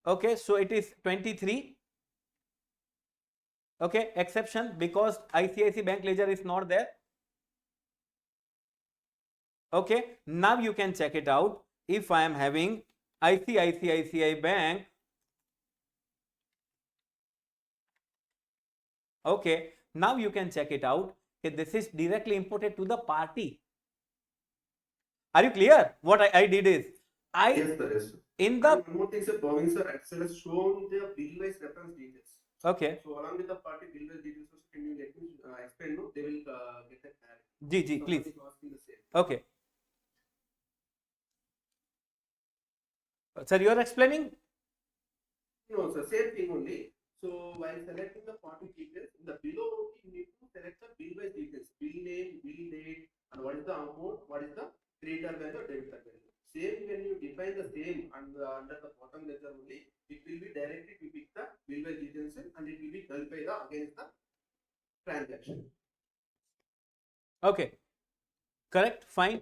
Okay, so it is 23. Okay, exception because ICICI Bank ledger is not there. Okay, now you can check it out. If I am having ICICI Bank, okay, now you can check it out. Okay, this is directly imported to the party. Are you clear? What I did is, Yes, sir. Yes, sir. in And the, one more thing, sir. Bhavin, sir, Excel has shown the bill-wise reference details. okay, So along with the party bill-wise details, also, can you let me explain? No, they will get that clarity. G, Someone please. is asking the same. Okay. Sir, you are explaining? No, sir, same thing only. So while selecting the party details, in the below only you need to select the bill-wise details, bill name, bill date, and what is the amount, what is the creditor value, debitor value. Same when you define the same and under the bottom ledger only, it will be directly to pick the bill-wise details and it will be verified against the transaction. Okay. Correct. Fine.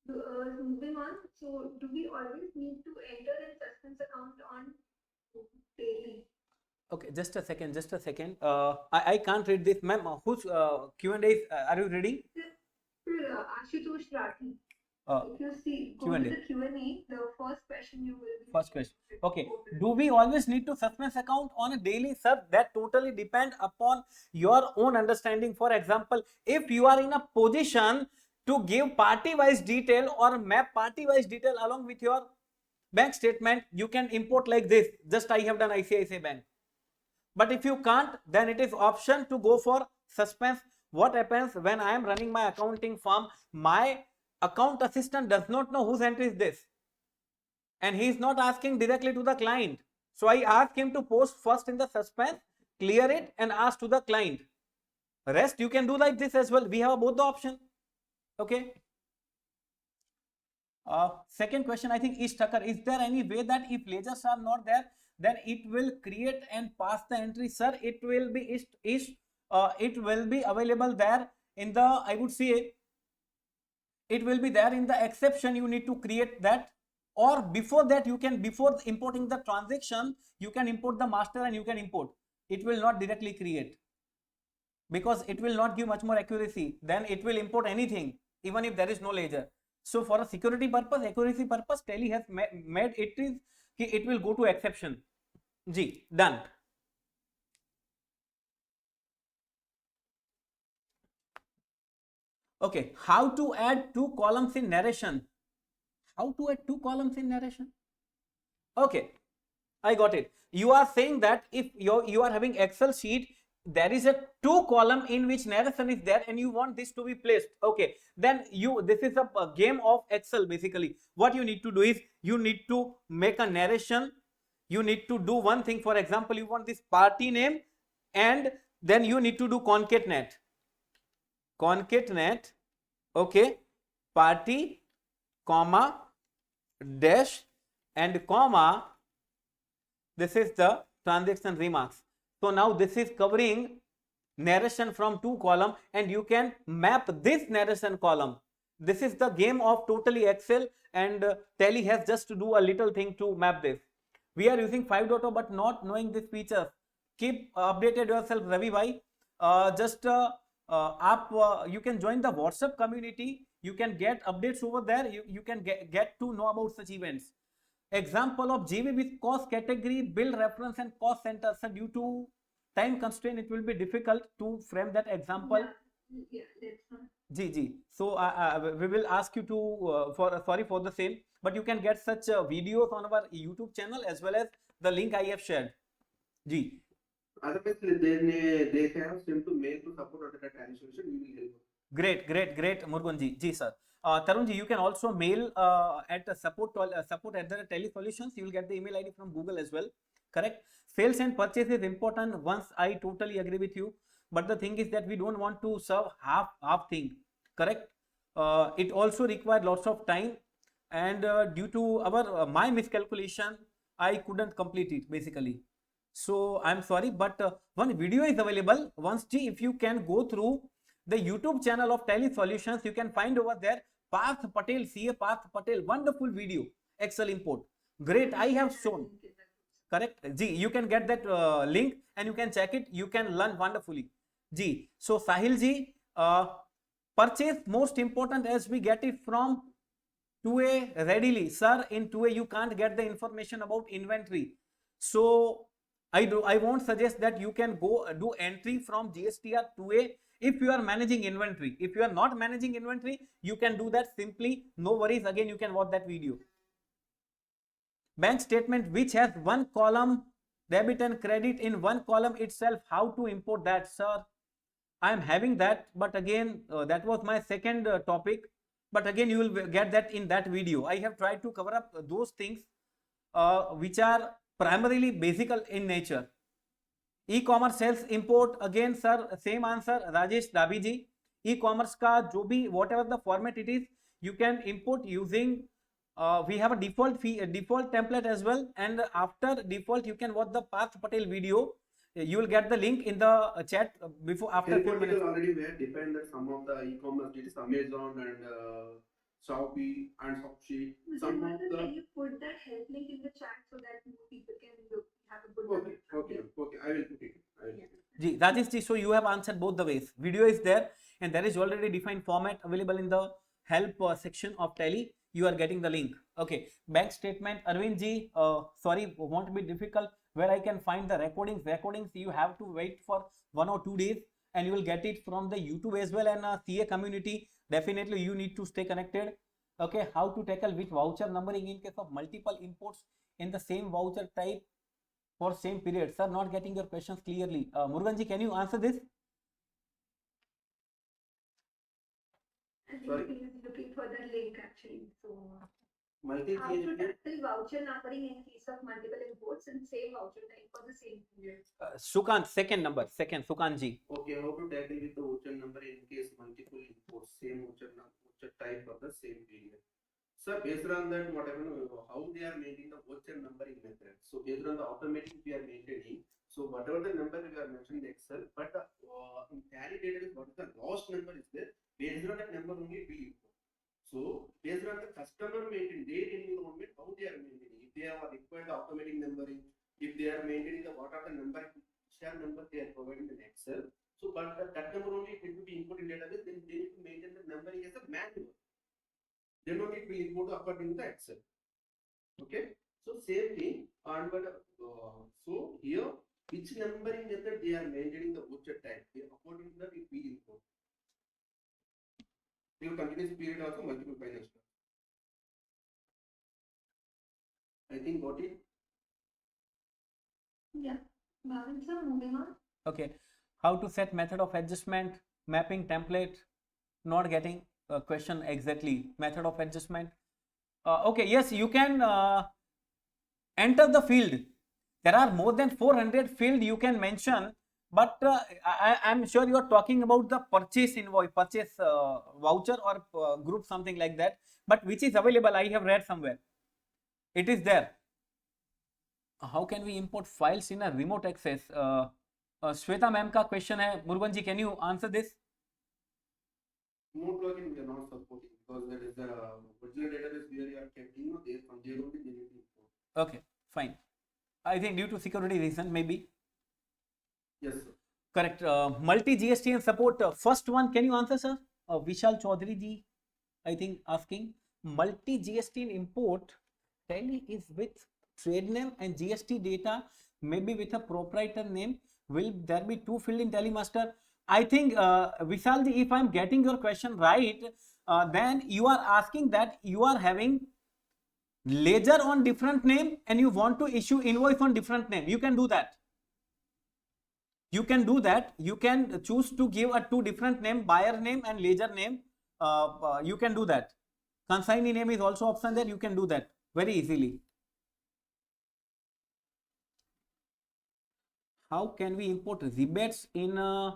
Moving on, so do we always need to enter in suspense account on daily? Okay, just a second, just a second. I can't read this, ma'am. Whose Q&A is, are you reading? Ashutosh Rathi. Uh, If you see, go Q&A. to the Q&A, the first question you will be. First question. Okay. Do we always need to suspense account on a daily? Sir, that totally depend upon your own understanding. For example, if you are in a position to give party-wise detail or map party-wise detail along with your bank statement, you can import like this. Just I have done ICICI Bank. But if you can't, then it is option to go for suspense. What happens when I am running my accounting firm? My account assistant does not know whose entry is this, and he is not asking directly to the client. So I ask him to post first in the suspense, clear it, and ask to the client. Rest you can do like this as well. We have both the option. Okay. Second question, I think, is Tucker. Is there any way that if ledgers are not there, then it will create and pass the entry? Sir, it will be it will be available there in the, I would say, it will be there in the exception. You need to create that, or before that you can, before importing the transaction, you can import the master and you can import. It will not directly create, because it will not give much more accuracy. Then it will import anything even if there is no ledger. So for a security purpose, accuracy purpose, Tally has made it is it will go to exception. G, done. Okay, how to add 2 columns in narration? How to add 2 columns in narration? Okay, I got it. You are saying that if you are having Excel sheet, there is a 2 column in which narration is there and you want this to be placed. Okay, then this is a game of Excel basically. What you need to do is you need to make a narration. You need to do one thing. For example, you want this party name, and then you need to do concatenate. Okay, party, comma, dash, and comma. This is the transaction remarks. So now this is covering narration from 2 columns, and you can map this narration column. This is the game of totally Excel, and Tally has just to do a little thing to map this. We are using 5.0 but not knowing this feature. Keep updated yourself, Ravi bhai. You can join the WhatsApp community. You can get updates over there. You can get to know about such events. Example of GV with cost category, bill reference, and cost center. So due to time constraint, it will be difficult to frame that example. Yeah, that's fine. G. So we will ask you to sorry for the same, but you can get such videos on our YouTube channel as well as the link I have shared. G. Otherwise, they have sent to mail to support at the Tally solution. We will help. Great, Murgunji. Ji, sir. Tarunji, you can also mail at support at the Tally Solutions. You will get the email ID from Google as well. Correct. Sales and purchase is important. Once I totally agree with you, but the thing is that we don't want to serve half thing. Correct. It also required lots of time, and due to our my miscalculation, I couldn't complete it basically. So I'm sorry, but one video is available. Once if you can go through the YouTube channel of Tally Solutions, you can find over there Parth Patel, CA Parth Patel, wonderful video, Excel import. Great, I have shown. Correct. G, you can get that link and you can check it. You can learn wonderfully. G. So Sahil Ji, purchase most important as we get it from 2A readily. Sir, in 2A you can't get the information about inventory. So I won't suggest that you can go do entry from GSTR 2A if you are managing inventory. If you are not managing inventory, you can do that simply, no worries. Again, you can watch that video. Bank statement which has one column debit and credit in one column itself, how to import that, sir? I am having that, but again, that was my second topic, but again you will get that in that video. I have tried to cover up those things which are primarily basic in nature. E-commerce sales import, again sir, same answer, Rajesh Dabi ji. E-commerce ka jo bhi, whatever the format it is, you can import using we have a default default template as well, and after default you can watch the Parth Patel video. You will get the link in the chat before after 4 minutes. Already we have defined that some of the e-commerce details, Amazon and Shopee and Shopee. Some of the... Can you put that help link in the chat so that more people can look, have a good Okay. I will put it. Ji, Rajesh ji, so you have answered both the ways. Video is there and there is already defined format available in the help section of Tally. You are getting the link. Okay, bank statement, Arvind ji, sorry, won't be difficult. Where I can find the recordings, you have to wait for 1 or 2 days and you will get it from the YouTube as well, and CA community. Definitely you need to stay connected. Okay, how to tackle which voucher numbering in case of multiple imports in the same voucher type for same period. Sir, not getting your questions clearly. Murugan ji, can you answer this? I think he is looking for the link actually. So how to Multi-GST. tackle voucher numbering in case of multiple imports and same voucher type for the same period. Sukant, second, Sukant ji. Okay, how to tackle with the voucher number in case multiple imports, same voucher type of the same period. So based on that, how they are maintaining the voucher numbering method. So based on the automatic we are maintaining. So whatever the number we are mentioning in Excel, but in Tally data is what is the last number is there. Based on that number only we import. So based on the customer maintain their environment, how they are maintaining. If they are required the automatic numbering, if they are maintaining the what are the number, share number they are providing in Excel. So but that number only it will be input in database, then they need to maintain the numbering as a manual. Then only it will import according to the Excel. Okay. So same thing, and but so here which numbering method they are maintaining the voucher type, according to that it will import. Your continuous period also multiple finance. I think got it. Yeah. Bhavin sir, moving on. Okay, how to set method of adjustment, mapping template, not getting a question exactly, method of adjustment. Okay, yes, you can enter the field. There are more than 400 field you can mention, but I am sure you are talking about the purchase invoice, purchase voucher or group, something like that, but which is available, I have read somewhere. It is there. How can we import files in a remote access? Shweta ma'am ka question hai. Murugan ji, can you answer this? Remote login we are not supporting because that is the original database where you are keeping, there from there only they need to import. Okay, fine. I think due to security reason, maybe. Yes, sir. Correct. Multi GST and support. First one, can you answer, sir? Vishal Chaudhary ji, I think asking. Multi GST and import. Tally is with trade name and GST data, maybe with a proprietor name. Will there be two field in Tally Master? I think Vishal ji, if I am getting your question right, then you are asking that you are having ledger on different name and you want to issue invoice on different name. You can do that. You can do that. You can choose to give a two different name, buyer name and ledger name. You can do that. Consignee name is also option there. You can do that very easily. How can we import rebates in a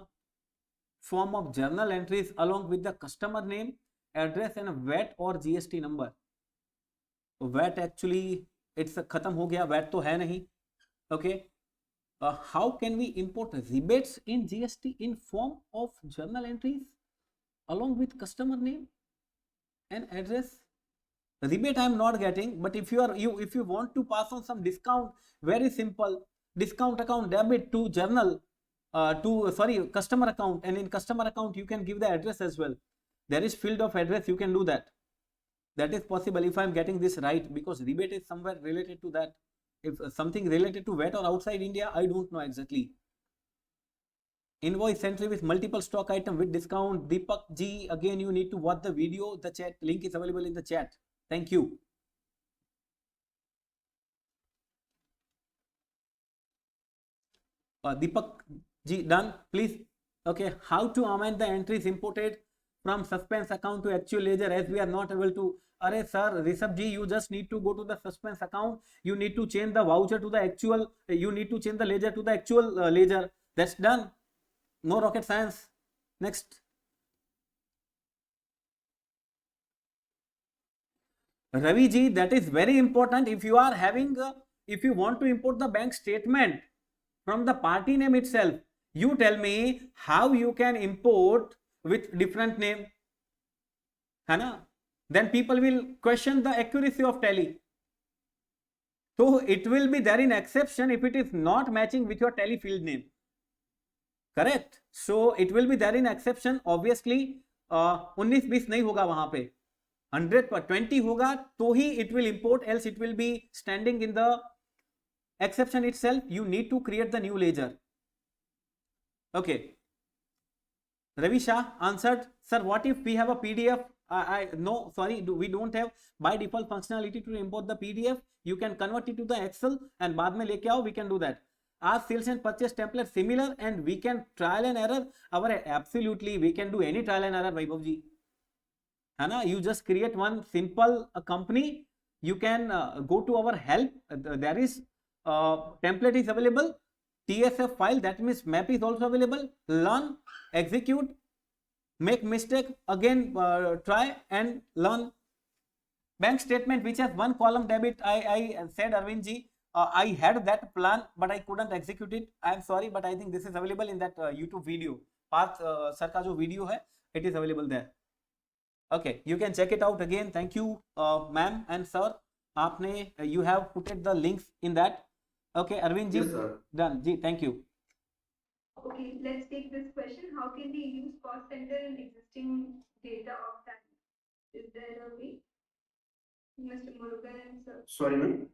form of journal entries along with the customer name, address and a VAT or GST number? VAT actually it's khatam ho gaya, VAT to hai nahi. Okay. How can we import rebates in GST in form of journal entries along with customer name and address? Rebate I am not getting, but if you want to pass on some discount, very simple, discount account debit to journal customer account, and in customer account you can give the address as well. There is field of address, you can do that. That is possible if I am getting this right, because rebate is somewhere related to that. If something related to VAT or outside India, I don't know exactly. Invoice entry with multiple stock item with discount. Deepak ji, again you need to watch the video. The chat link is available in the chat. Thank you. Deepak ji, done. Please. Okay, how to amend the entries imported from suspense account to actual ledger as we are not able to. Arey sir, Rishabh ji, you just need to go to the suspense account. You need to change the voucher to the actual. You need to change the ledger to the actual ledger. That's done. No rocket science. Next. Ravi ji, that is very important. If you are having, if you want to import the bank statement from the party name itself, you tell me how you can import with different name, है ना? Then people will question the accuracy of tally. So it will be there in exception if it is not matching with your tally field name. Correct? So it will be there in exception. Obviously 19-20 नहीं होगा वहां पे, 100 होगा तो ही it will import, else it will be standing in the exception itself. You need to create the new ledger. Okay. Ravi Shah answered, sir, what if we have a PDF? No, sorry, we don't have by default functionality to import the PDF. You can convert it to the Excel and बाद में लेके आओ, we can do that. Are sales and purchase template similar and we can trial and error? Absolutely, we can do any trial and error, Vaibhav ji. है ना? You just create one simple company. You can go to our help. There is template is available. TSF file, that means map is also available. Learn, execute, make mistake, again try and learn. Bank statement which has one column debit, I said Arvind ji, I had that plan but I couldn't execute it. I am sorry, but I think this is available in that YouTube video. Parth sir का जो video है, it is available there. Okay, you can check it out again. Thank you, ma'am and sir. आपने you have put the links in that. Okay, Arvind ji, Yes, sir. done. Ji, thank you. Okay, let's take this question. How can we use cost center in existing data of that? Is there a way? Mr. Murugan, sir. Sorry, ma'am.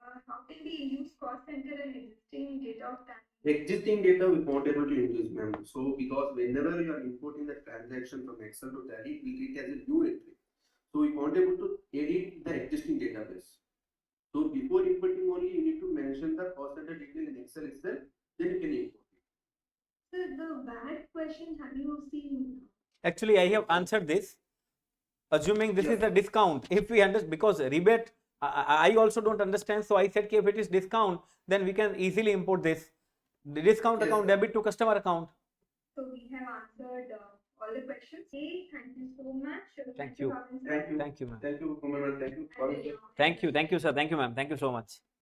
How can we use cost center and existing data of that? Existing data we won't able to use, ma'am. So because whenever you are importing the transaction from Excel to Tally, we treat it as a new entry. So we won't able to edit the existing database. So before importing only, you need to mention the cost center detail in Excel itself. Then you can import it. Sir, the VAT question, have you seen? Actually, I have answered this. Assuming this Yeah. is a discount, if we understand, because rebate, I also don't understand. So I said, if it is discount, then we can easily import this. The discount Yes. account debit to customer account. So we have answered all the questions. Hey, thank you so much. Thank you. Bhavin, sir. Thank you. Thank you, ma'am. Thank you, Kumar. Thank you. And, Thank you, sir. Thank you, ma'am. Thank you so much.